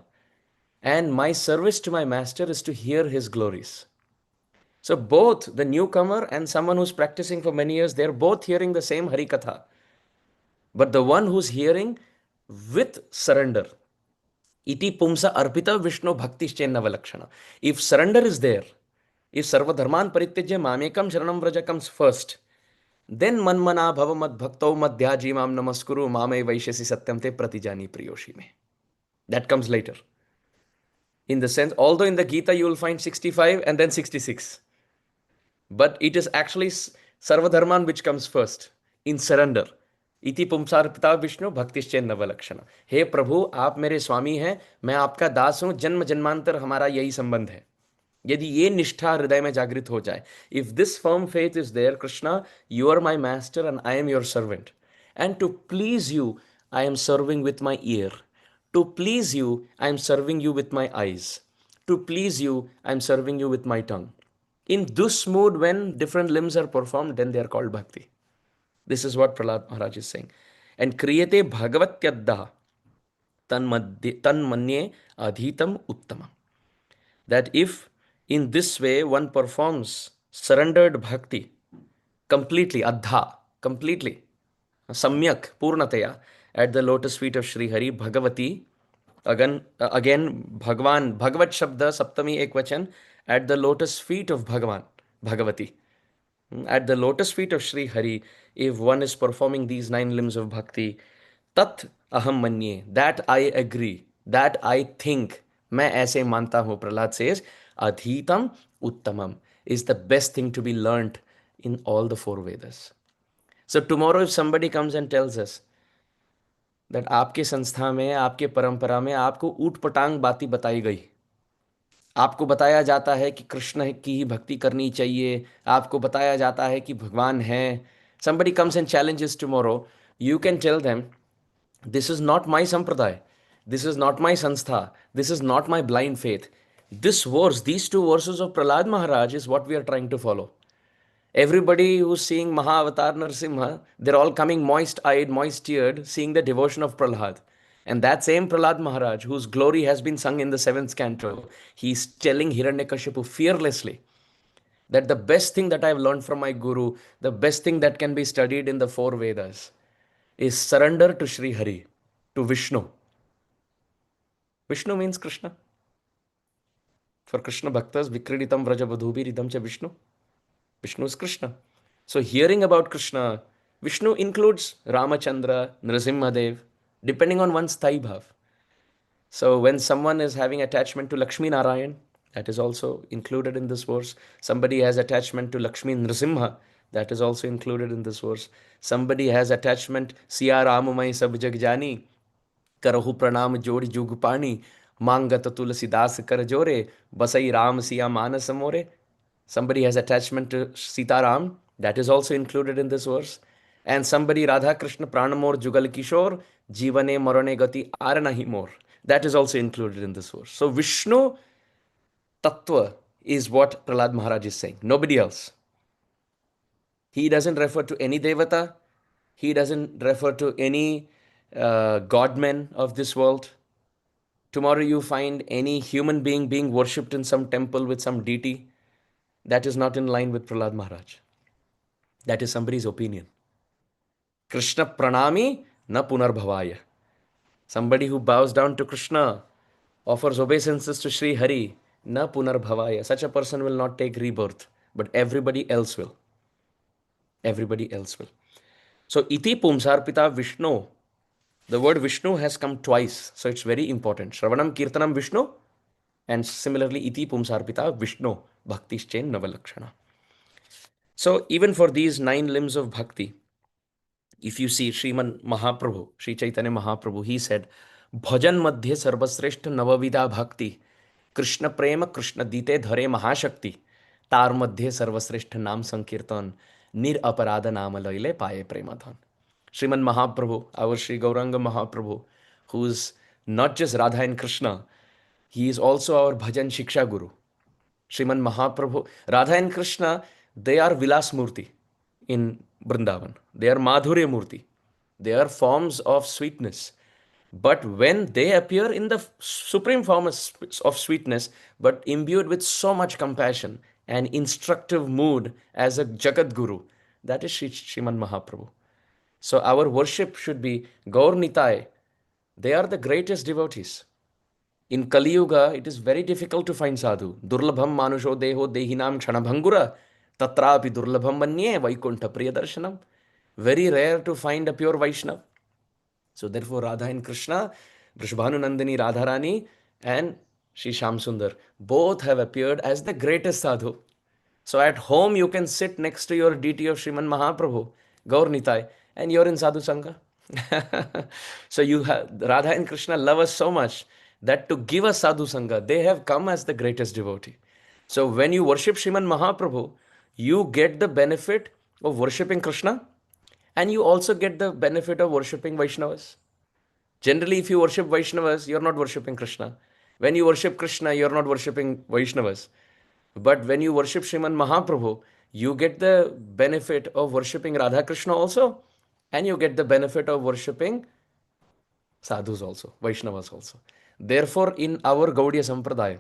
and my service to my master is to hear his glories. So both the newcomer and someone who's practicing for many years, they're both hearing the same Harikatha. But the one who's hearing with surrender, Iti Pumsa Arpita Vishnu Bhaktischennava Lakshana. If surrender is there, if Sarva Dharman Parityajya Mamekam Sharanam Vraja comes first, then Manmana Bhava Mad Bhakto Madhyaji Mam Namaskuru Mame Vaishesi Satyam Te Pratijani Priyoshi Me. That comes later. In the sense, although in the Gita you will find 65 and then 66. But it is actually Sarva Dharman which comes first in surrender. इति पुंसार्पिता विष्णु भक्तिश्चैन नवलक्षण. हे प्रभु, आप मेरे स्वामी हैं, मैं आपका दास हूं, जन्म जन्मांतर हमारा यही संबंध है. यदि ये निष्ठा हृदय में जागृत हो जाए, if this firm faith is there, Krishna, you are my master and I am your servant, and to please you I am serving with my ear, to please you I am serving you with my eyes, to please you I am serving you with my tongue. In this mood, when different limbs are performed, then they are called bhakti. This is what Prahlad Maharaj is saying. And kriyate bhagavatyadda tanmanye adhitam uttamam. That if in this way one performs surrendered bhakti completely, adha, completely, samyak, purnataya, at the lotus feet of Sri Hari, Bhagavati, again Bhagwan, Bhagavat Shabda, Saptami Ekvachan, at the lotus feet of Bhagavan, Bhagavati. At the lotus feet of Sri Hari, if one is performing these 9 limbs of bhakti, tat aham manye, that I agree, that I think, मैं ऐसे मानता हूँ, Prahlad says, adhitam uttamam is the best thing to be learnt in all the 4 Vedas. So tomorrow if somebody comes and tells us that आपके संस्था में, आपके परंपरा में आपको ऊट पटांग बातें बताई गई, आपको बताया जाता है कि कृष्ण की ही भक्ति करनी चाहिए, आपको बताया जाता है कि भगवान है, somebody comes and challenges tomorrow, you can tell them, this is not my sampradaya, this is not my sanstha, this is not my blind faith. This verse, these 2 verses of Prahlad Maharaj is what we are trying to follow. Everybody who's seeing Mahavatar Narasimha, they're all coming moist-eyed, moist-eared, seeing the devotion of Prahlad. And that same Prahlad Maharaj, whose glory has been sung in the 7th canto, he's telling Hiranyakashipu fearlessly that the best thing that I've learned from my Guru, the best thing that can be studied in the 4 Vedas, is surrender to Sri Hari, to Vishnu. Vishnu means Krishna. For Krishna Bhaktas, Vikriditam Vrajavadhubiridam cha Vishnu. Vishnu is Krishna. So hearing about Krishna, Vishnu includes Ramachandra, Nrsimhadev, depending on one's Thai bhav. So when someone is having attachment to Lakshmi Narayan, that is also included in this verse. Somebody has attachment to Lakshmi Nrsimha, that is also included in this verse. Somebody has attachment, Siya Ramamai Sab Jag Jani, Karahu Pranam Jodi Jugupani. Mangat tulsi das kar jore, basai ram siya manas amore. Somebody has attachment to Sita Ram, that is also included in this verse. And somebody Radha Krishna Pranamor Jugal Kishore, Jivane Marane Gati Aranahi Mor. That is also included in this verse. So Vishnu Tattva is what Prahlad Maharaj is saying. Nobody else. He doesn't refer to any Devata. He doesn't refer to any godmen of this world. Tomorrow you find any human being being worshipped in some temple with some deity. That is not in line with Prahlad Maharaj. That is somebody's opinion. Krishna pranami na punarbhavaya. Somebody who bows down to Krishna, offers obeisances to Sri Hari, na punarbhavaya. Such a person will not take rebirth, but everybody else will. Everybody else will. So, iti pumsarpita Vishnu. The word Vishnu has come twice, so it's very important. Shravanam Kirtanam Vishnu, and similarly, iti pumsarpita Vishnu, bhakti's chain navalakshana. So, even for these 9 limbs of bhakti, if you see Sriman Mahaprabhu, Sri Chaitanya Mahaprabhu, he said, Bhajan madhye sarvasreshta navavida bhakti, Krishna prema Krishna dite dhare mahashakti, tar madhye sarvasreshta nam sankirtan, nir aparada nama laile paye premadhan. Sriman Mahaprabhu, our Sri Gauranga Mahaprabhu, who is not just Radha and Krishna, he is also our Bhajan Shiksha Guru. Sriman Mahaprabhu, Radha and Krishna, they are Vilas Murti in Vrindavan. They are Madhurya Murti. They are forms of sweetness. But when they appear in the supreme form of sweetness, but imbued with so much compassion and instructive mood as a Jagat Guru, that is Sriman Mahaprabhu. So our worship should be Gaur Nitai. They are the greatest devotees. In Kali Yuga, it is very difficult to find sadhu. Durlabham manusho deho dehinam kshanabhangura tatrapi durlabham manye vaikuntha priyadarshanam. Very rare to find a pure Vaishnav. So therefore, Radha and Krishna, Vrishabhanu Nandini Radharani and Sri Shamsundar, both have appeared as the greatest sadhu. So at home, you can sit next to your deity of Sriman Mahaprabhu, Gaur Nitai, and you're in Sadhu Sangha. So you have Radha and Krishna love us so much that to give us Sadhu Sangha, they have come as the greatest devotee. So when you worship Sriman Mahaprabhu, you get the benefit of worshipping Krishna, and you also get the benefit of worshipping Vaishnavas. Generally, if you worship Vaishnavas, you're not worshipping Krishna. When you worship Krishna, you're not worshipping Vaishnavas. But when you worship Sriman Mahaprabhu, you get the benefit of worshipping Radha Krishna also, and you get the benefit of worshipping sadhus also, Vaishnavas also. Therefore, in our Gaudiya Sampradaya,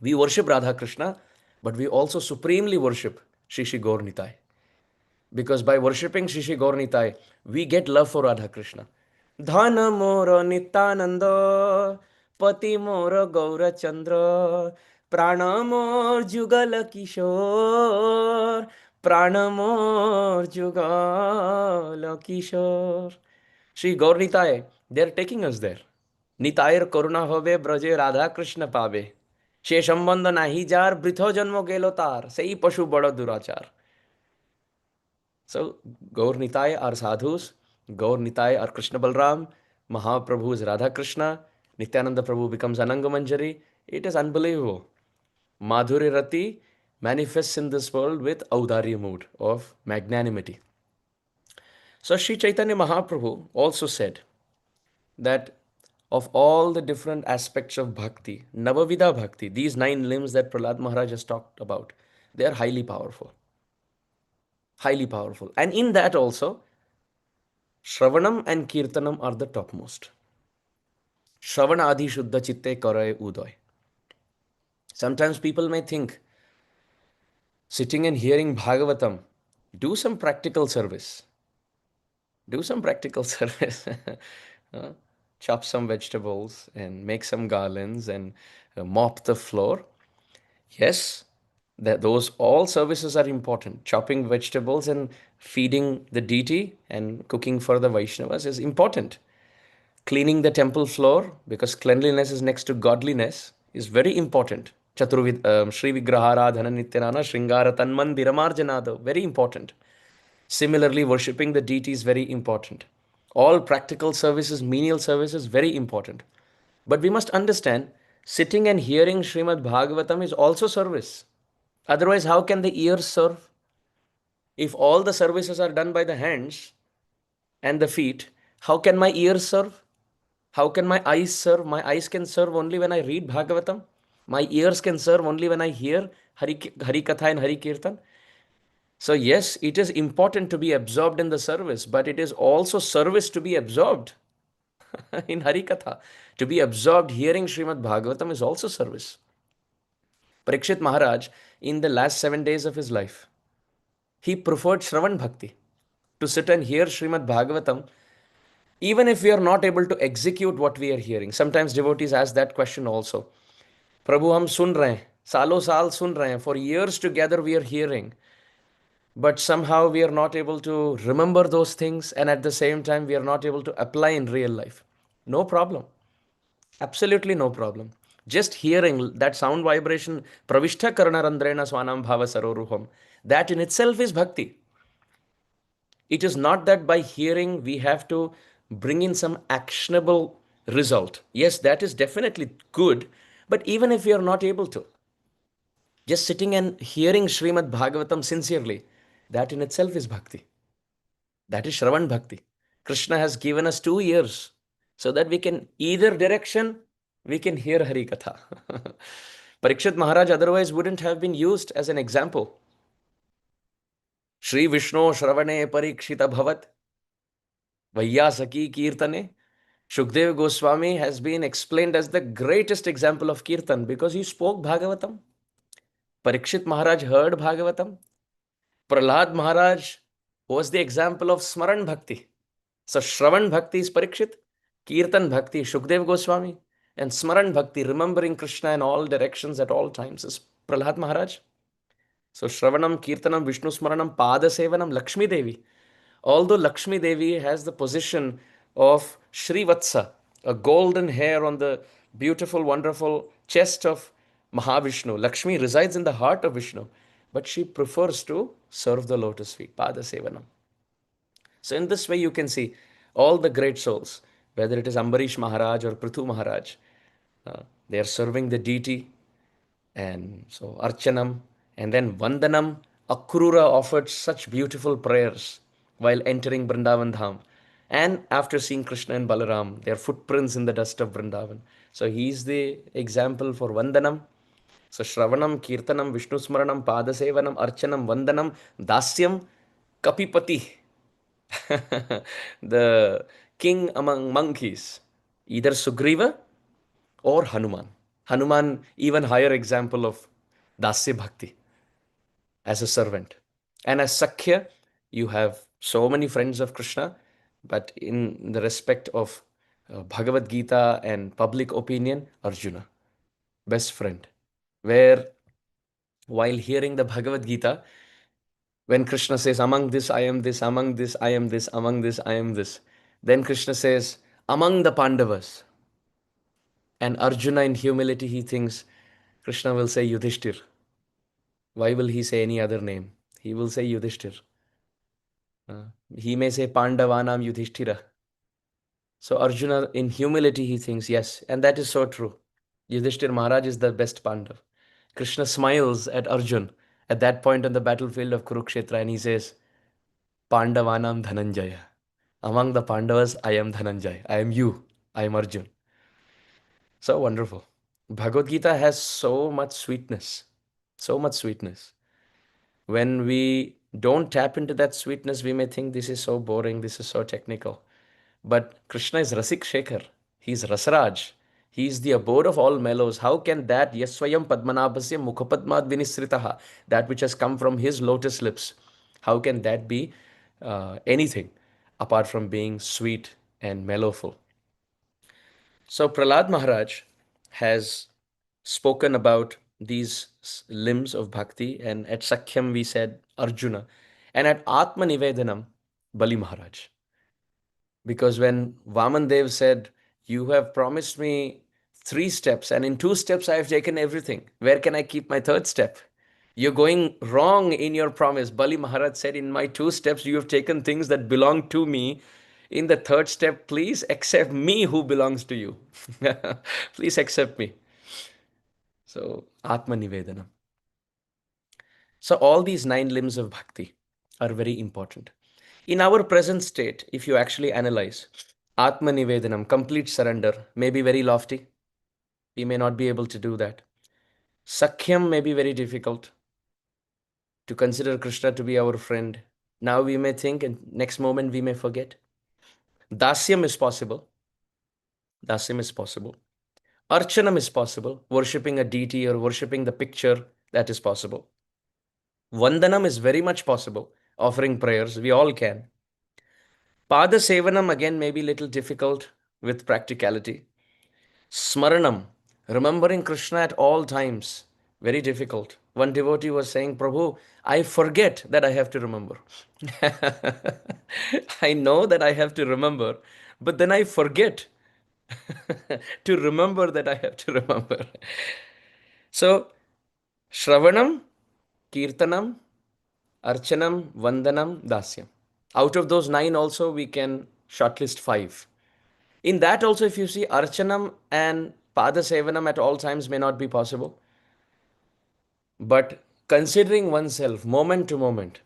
we worship Radha Krishna, but we also supremely worship Shri Shri Gaur Nitai. Because by worshipping Shri Shri Gaur Nitai, we get love for Radha Krishna. Dhana mora Nityananda, pati mora Gaura Chandra, prana mor jugal kishore, prana mor jugal kishore. Shri Gaur Nitai, they are taking us there. Nitayar karuna hobe braje Radha Krishna pabe. সে সম্বন্ধ নাহি যার booth জন্ম গেল তার সেই পশু বড় দুরাচার. So Gaur Nitai are sadhus, Gaur Nitai are Krishna Balram, Mahaprabhu is Radha Krishna, Nityananda Prabhu becomes Ananga Manjari. It is unbelievable. Madhuri Rati manifests in this world with Audarya mood of magnanimity. So Sri Chaitanya Mahaprabhu also said that of all the different aspects of bhakti, Navavida bhakti, these 9 limbs that Prahlad Maharaj has talked about, they are highly powerful. Highly powerful. And in that also, Shravanam and Kirtanam are the topmost. Shravana Adi Shuddha Chitte Karay Udoy. Sometimes people may think, sitting and hearing Bhagavatam, do some practical service. Do some practical service. Chop some vegetables and make some garlands and mop the floor. Yes, those all services are important. Chopping vegetables and feeding the deity and cooking for the Vaishnavas is important. Cleaning the temple floor, because cleanliness is next to godliness, is very important. Chaturvid Shri Vigraharadhana Nityanana Shringara Tanmandiramarjanada, very important. Similarly, worshipping the deity is very important. All practical services, menial services, very important. But we must understand, sitting and hearing Srimad Bhagavatam is also service. Otherwise, how can the ears serve? If all the services are done by the hands and the feet, how can my ears serve? How can my eyes serve? My eyes can serve only when I read Bhagavatam. My ears can serve only when I hear Hari Katha and Hari Kirtan. So, yes, it is important to be absorbed in the service, but it is also service to be absorbed in Hari Katha. To be absorbed hearing Srimad Bhagavatam is also service. Parikshit Maharaj, in the last 7 days of his life, he preferred Shravan Bhakti, to sit and hear Srimad Bhagavatam, even if we are not able to execute what we are hearing. Sometimes devotees ask that question also. Prabhu, hum sun rahe hain, सालों साल सुन रहे हैं, for years together we are hearing, but somehow we are not able to remember those things, and at the same time we are not able to apply in real life. No problem. Absolutely no problem. Just hearing that sound vibration, pravishta karanarandrena swanam bhava saroruham, that in itself is bhakti. It is not that by hearing we have to bring in some actionable result. Yes, that is definitely good, but even if we are not able to, just sitting and hearing Srimad Bhagavatam sincerely, that in itself is bhakti. That is Shravan Bhakti. Krishna has given us 2 years so that we can either direction, we can hear Hari Katha. Parikshit Maharaj otherwise wouldn't have been used as an example. Shri Vishnu Shravane Parikshita Bhavat Vaiyasaki Kirtane. Shukdev Goswami has been explained as the greatest example of Kirtan because he spoke Bhagavatam. Parikshit Maharaj heard Bhagavatam. Prahlad Maharaj was the example of Smaran Bhakti. So Shravan Bhakti is Parikshit, Kirtan Bhakti Shukdev Goswami, and Smaran Bhakti, remembering Krishna in all directions at all times, is Prahlad Maharaj. So Shravanam, Kirtanam, Vishnu Smaranam, Pada Sevanam, Lakshmi Devi. Although Lakshmi Devi has the position of Shri Vatsa, a golden hair on the beautiful, wonderful chest of Mahavishnu, Lakshmi resides in the heart of Vishnu, but she prefers to serve the lotus feet, Pada Sevanam. So in this way, you can see all the great souls, whether it is Ambarish Maharaj or Prithu Maharaj, they are serving the deity, and so Archanam, and then Vandanam. Akrura offered such beautiful prayers while entering Vrindavan Dham. And after seeing Krishna and Balaram, their footprints in the dust of Vrindavan. So he is the example for Vandanam. So Shravanam, Kirtanam, Vishnu Smaranam, Padasevanam, Archanam, Vandanam, Dasyam, Kapipati. The king among monkeys, either Sugriva or Hanuman. Hanuman, even higher example of Dasya Bhakti as a servant. And as Sakhya, you have so many friends of Krishna, but in the respect of Bhagavad Gita and public opinion, Arjuna, best friend. Where while hearing the Bhagavad Gita, when Krishna says, among this I am this, among this I am this, among this I am this, then Krishna says, among the Pandavas. And Arjuna, in humility, he thinks Krishna will say Yudhishthir. Why will he say any other name? He will say Yudhishthir. He may say Pandavanam Yudhishthira. So Arjuna, in humility, he thinks, yes, and that is so true. Yudhishthir Maharaj is the best Pandav. Krishna smiles at Arjun at that point on the battlefield of Kurukshetra, and he says, Pandavanam Dhananjaya. Among the Pandavas, I am Dhananjay. I am you. I am Arjun. So wonderful. Bhagavad Gita has so much sweetness. So much sweetness. When we don't tap into that sweetness, we may think this is so boring, this is so technical. But Krishna is Rasik Shekhar. He is Rasraj. He is the abode of all mellows. How can that Yaswayam Padmanabhasya Mukhapadmad Vinisritaha, that which has come from his lotus lips, how can that be anything apart from being sweet and mellowful? So Prahlad Maharaj has spoken about these limbs of bhakti, and at Sakhyam we said Arjuna, and at Atma Nivedanam, Bali Maharaj. Because when Vaman Dev said, you have promised me 3 steps, and in 2 steps I have taken everything, where can I keep my third step? You're going wrong in your promise. Bali Maharaj said, in my 2 steps you have taken things that belong to me. In the third step, please accept me who belongs to you. Please accept me. So, Atma Nivedanam. So, all these 9 limbs of bhakti are very important. In our present state, if you actually analyze, Atma Nivedanam, complete surrender, may be very lofty. We may not be able to do that. Sakhyam may be very difficult to consider Krishna to be our friend. Now we may think, and next moment we may forget. Dasyam is possible. Dasyam is possible. Archanam is possible. Worshipping a deity or worshipping the picture, that is possible. Vandanam is very much possible. Offering prayers, we all can. Pada Sevanam again may be a little difficult with practicality. Smaranam, remembering Krishna at all times, very difficult. One devotee was saying, Prabhu, I forget that I have to remember. I know that I have to remember, but then I forget to remember that I have to remember. So, Shravanam, Kirtanam, Archanam, Vandanam, Dasyam. Out of those 9 also we can shortlist 5. In that also, if you see, Archanam and Pada Sevanam at all times may not be possible. But considering oneself moment to moment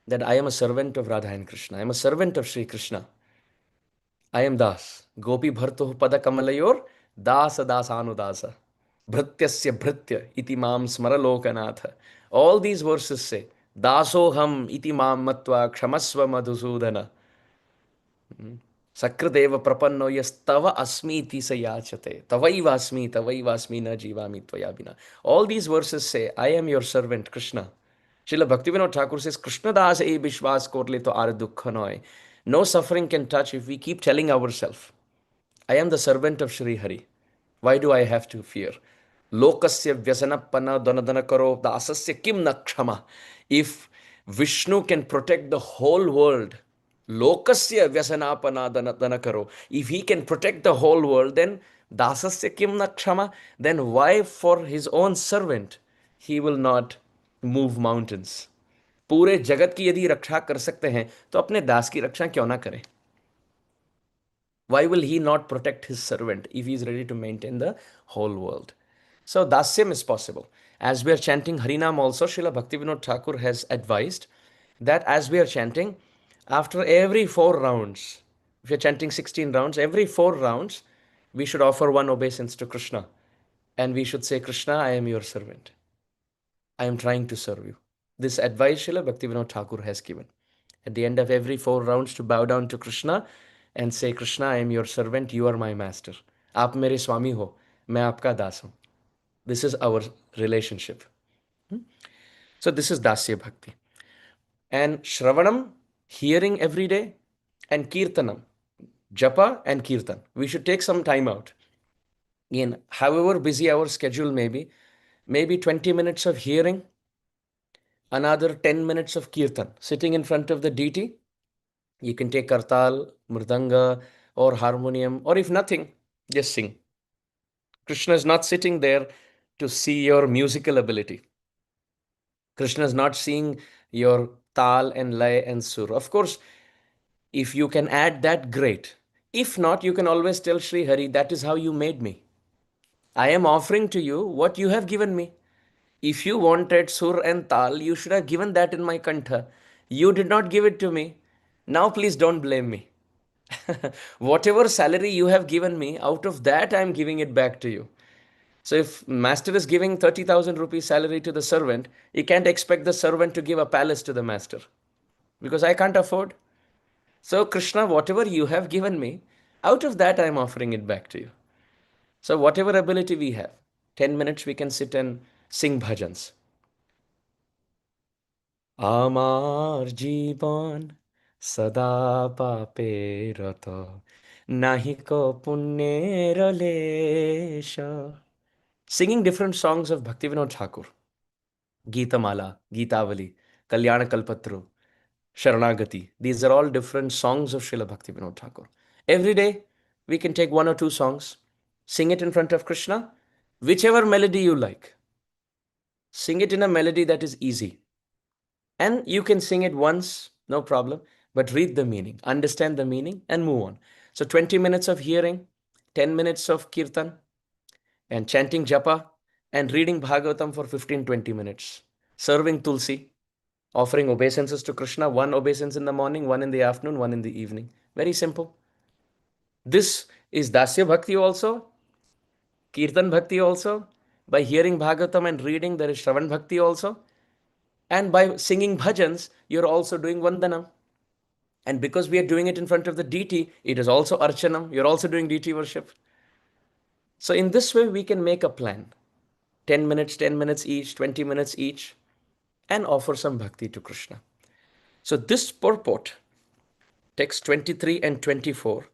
that I am a servant of Radha and Krishna, I am a servant of Sri Krishna, I am Das. Gopi Bharto Pada Kamalayor, Dasa Dasanudasa. Bhrityasya Bhritya iti mam smaralokanatha. All these verses say, Dasoham iti mam matva kshamasva madhusudana. Sakradeva prapanno yastava asmi iti sayachate. Tavaiva asmi na jivami tvaya bina. All these verses say, I am your servant, Krishna. Srila Bhaktivinoda Thakur says, Krishna das e bishwas korle to ar dukha noy. No suffering can touch if we keep telling ourselves, I am the servant of Sri Hari. Why do I have to fear? Lokasya vyasanappana dhanadhana karo dasasya kim nakshama. If Vishnu can protect the whole world, lokasya vyasanapana dhanadhana karo. If he can protect the whole world, then dasasya kim nakshama. Then why for his own servant he will not move mountains? पूरे जगत की यदि रक्षा कर सकते हैं तो अपने दास की रक्षा क्यों ना करें? Why will he not protect his servant if he is ready to maintain the whole world? So dasyam is possible. As we are chanting Harinam also, Srila Bhaktivinoda Thakur has advised that as we are chanting, after every 4 rounds, if you're chanting 16 rounds, every 4 rounds, we should offer one obeisance to Krishna. And we should say, Krishna, I am your servant. I am trying to serve you. This advice Srila Bhaktivinoda Thakur has given. At the end of every 4 rounds, to bow down to Krishna and say, Krishna, I am your servant, you are my master. आप मेरे स्वामी हो, मैं आपका दास हूं. This is our relationship. So this is Dasya Bhakti. And Shravanam, hearing every day, and Kirtanam, Japa and Kirtan. We should take some time out. In however busy our schedule may be, maybe 20 minutes of hearing, another 10 minutes of Kirtan, sitting in front of the deity. You can take kartal, mridanga, or harmonium, or if nothing, just sing. Krishna is not sitting there to see your musical ability. Krishna is not seeing your tal and lay and sur. Of course, if you can add that, great. If not, you can always tell Sri Hari, that is how you made me. I am offering to you what you have given me. If you wanted sur and tal, you should have given that in my kantha. You did not give it to me. Now please don't blame me. Whatever salary you have given me, out of that I am giving it back to you. So if master is giving 30,000 rupees salary to the servant, you can't expect the servant to give a palace to the master because I can't afford. So Krishna, whatever you have given me, out of that I am offering it back to you. So whatever ability we have, 10 minutes we can sit and sing bhajans. Amar Jivan Sada Pape Rata Nahiko Punnera Lesha. Singing different songs of Bhaktivinoda Thakur, Gita Mala, Gitavali, Kalyana Kalpatru, Sharanagati. These are all different songs of Srila Bhaktivinoda Thakur. Every day, we can take 1 or 2 songs, sing it in front of Krishna, whichever melody you like. Sing it in a melody that is easy. And you can sing it once, no problem. but read the meaning, understand the meaning, and move on. So 20 minutes of hearing, 10 minutes of kirtan, and chanting japa, and reading Bhagavatam for 15-20 minutes. Serving tulsi, offering obeisances to Krishna, one obeisance in the morning, one in the afternoon, one in the evening. Very simple. This is Dasya Bhakti also, Kirtan Bhakti also. By hearing Bhagavatam and reading, there is Shravan Bhakti also. And by singing bhajans, you're also doing Vandanam. And because we are doing it in front of the deity, it is also Archanam. You're also doing deity worship. So in this way, we can make a plan. 10 minutes each, 20 minutes each, and offer some bhakti to Krishna. So this purport, text 23 and 24,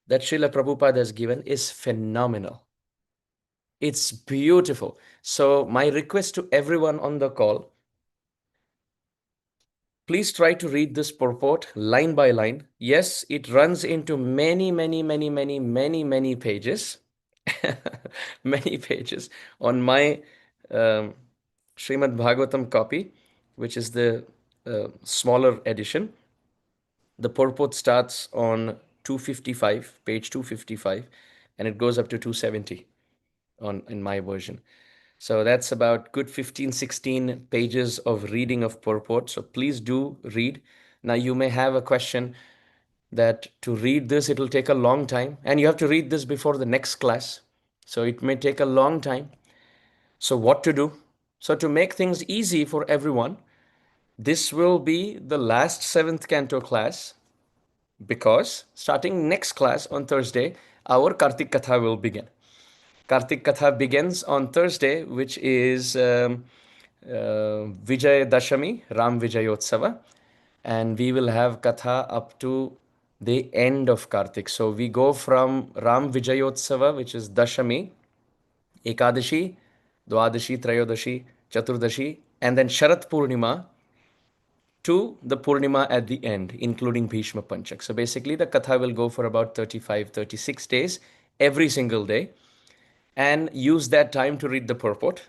that Srila Prabhupada has given is phenomenal. It's beautiful. So my request to everyone on the call, please try to read this purport line by line. Yes, it runs into many, many, many, many, many, many pages. Many pages. On my Srimad Bhagavatam copy, which is the smaller edition, the purport starts on 255, page 255, and it goes up to 270 in my version. So that's about good 15, 16 pages of reading of purport. So please do read. Now you may have a question that to read this, it will take a long time, and you have to read this before the next class. So it may take a long time. So what to do? So to make things easy for everyone, this will be the last 7th canto class, because starting next class on Thursday, our Kartik Katha will begin. Kartik Katha begins on Thursday, which is Vijay Dashami, Ram Vijayotsava, and we will have Katha up to the end of Kartik. So we go from Ram Vijayotsava, which is Dashami, Ekadashi, Dwadashi, Trayodashi, Chaturdashi, and then Sharat Purnima to the Purnima at the end, including Bhishma Panchak. So basically, the Katha will go for about 35, 36 days every single day, and use that time to read the purport.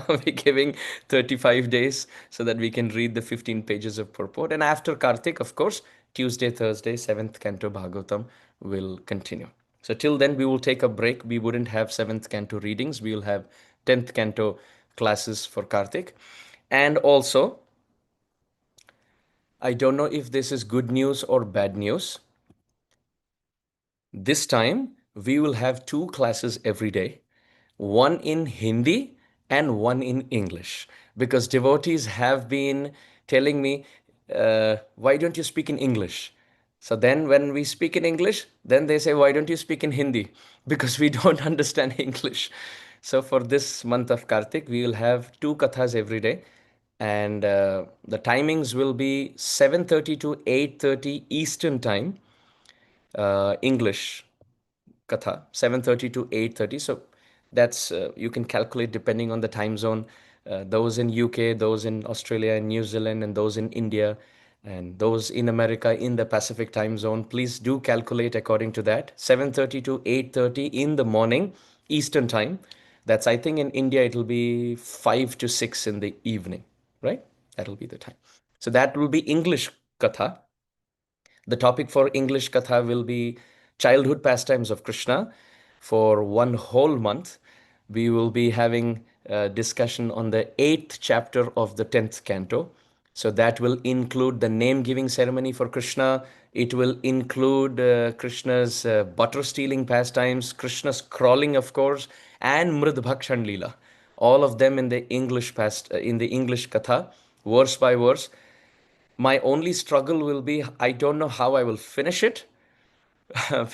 We're giving 35 days so that we can read the 15 pages of purport. And after Kartik, of course, Tuesday, Thursday, 7th Canto Bhagavatam will continue. So till then, we will take a break. We wouldn't have 7th Canto readings. We will have 10th Canto classes for Kartik. And also, I don't know if this is good news or bad news. This time, we will have 2 classes every day, one in Hindi and one in English, because devotees have been telling me, why don't you speak in English? So then when we speak in English, then they say, why don't you speak in Hindi? Because we don't understand English. So for this month of Kartik, we will have 2 kathas every day. And the timings will be 7:30 to 8:30 Eastern Time, English katha, 7:30 to 8:30. So that's you can calculate depending on the time zone. Those in UK, those in Australia and New Zealand, and those in India, and those in America in the Pacific time zone. Please do calculate according to that. 7:30 to 8:30 in the morning, Eastern time. That's, I think, in India it'll be 5 to 6 in the evening, right? That'll be the time. So that will be English katha. The topic for English Katha will be childhood pastimes of Krishna. For one whole month, we will be having a discussion on the 8th chapter of the 10th canto. So that will include the name giving ceremony for Krishna. It will include Krishna's butter stealing pastimes, Krishna's crawling, of course, and Mrid Bhakshan Leela. All of them in the English Katha, verse by verse. My only struggle will be I don't know how I will finish it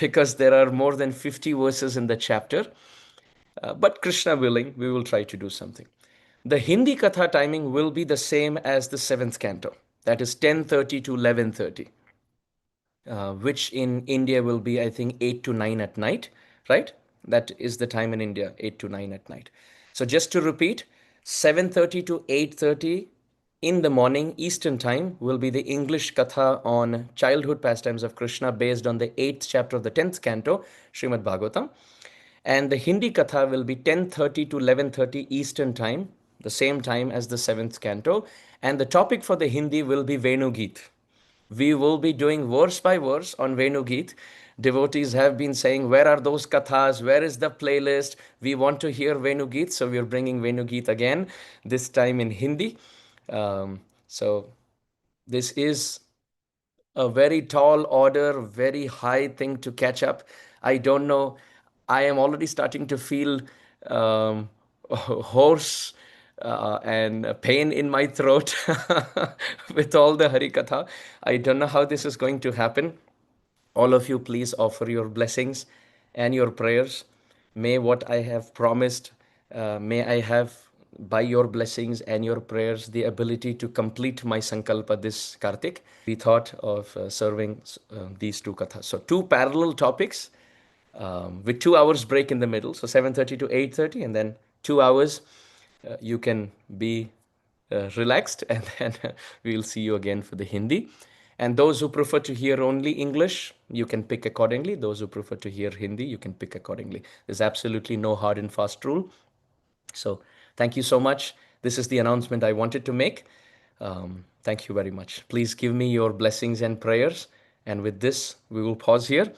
because there are more than 50 verses in the chapter. But Krishna willing, we will try to do something. The Hindi Katha timing will be the same as the 7th canto. That is 10:30 to 11:30, which in India will be, I think, 8 to 9 at night, right? That is the time in India, 8 to 9 at night. So just to repeat, 7:30 to 8:30 in the morning Eastern time will be the English Katha on childhood pastimes of Krishna based on the 8th chapter of the 10th canto, Srimad Bhagavatam. And the Hindi Katha will be 10:30 to 11:30 Eastern time, the same time as the 7th canto. And the topic for the Hindi will be Venu Geet. We will be doing verse by verse on Venugeet. Devotees have been saying, where are those kathas? Where is the playlist? We want to hear Venugeet, so we're bringing Venugeet again, this time in Hindi. So this is a very tall order, very high thing to catch up. I don't know. I am already starting to feel hoarse and pain in my throat with all the Harikatha. I don't know how this is going to happen. All of you, please offer your blessings and your prayers. May what I have promised, may I have by your blessings and your prayers the ability to complete my sankalpa this Kartik. We thought of serving these two kathas. So, two parallel topics with 2 hours break in the middle. So 7:30 to 8:30, and then 2 hours. You can be relaxed, and then we'll see you again for the Hindi. And those who prefer to hear only English, you can pick accordingly. Those who prefer to hear Hindi, you can pick accordingly. There's absolutely no hard and fast rule. So thank you so much. This is the announcement I wanted to make. Thank you very much. Please give me your blessings and prayers. And with this, we will pause here.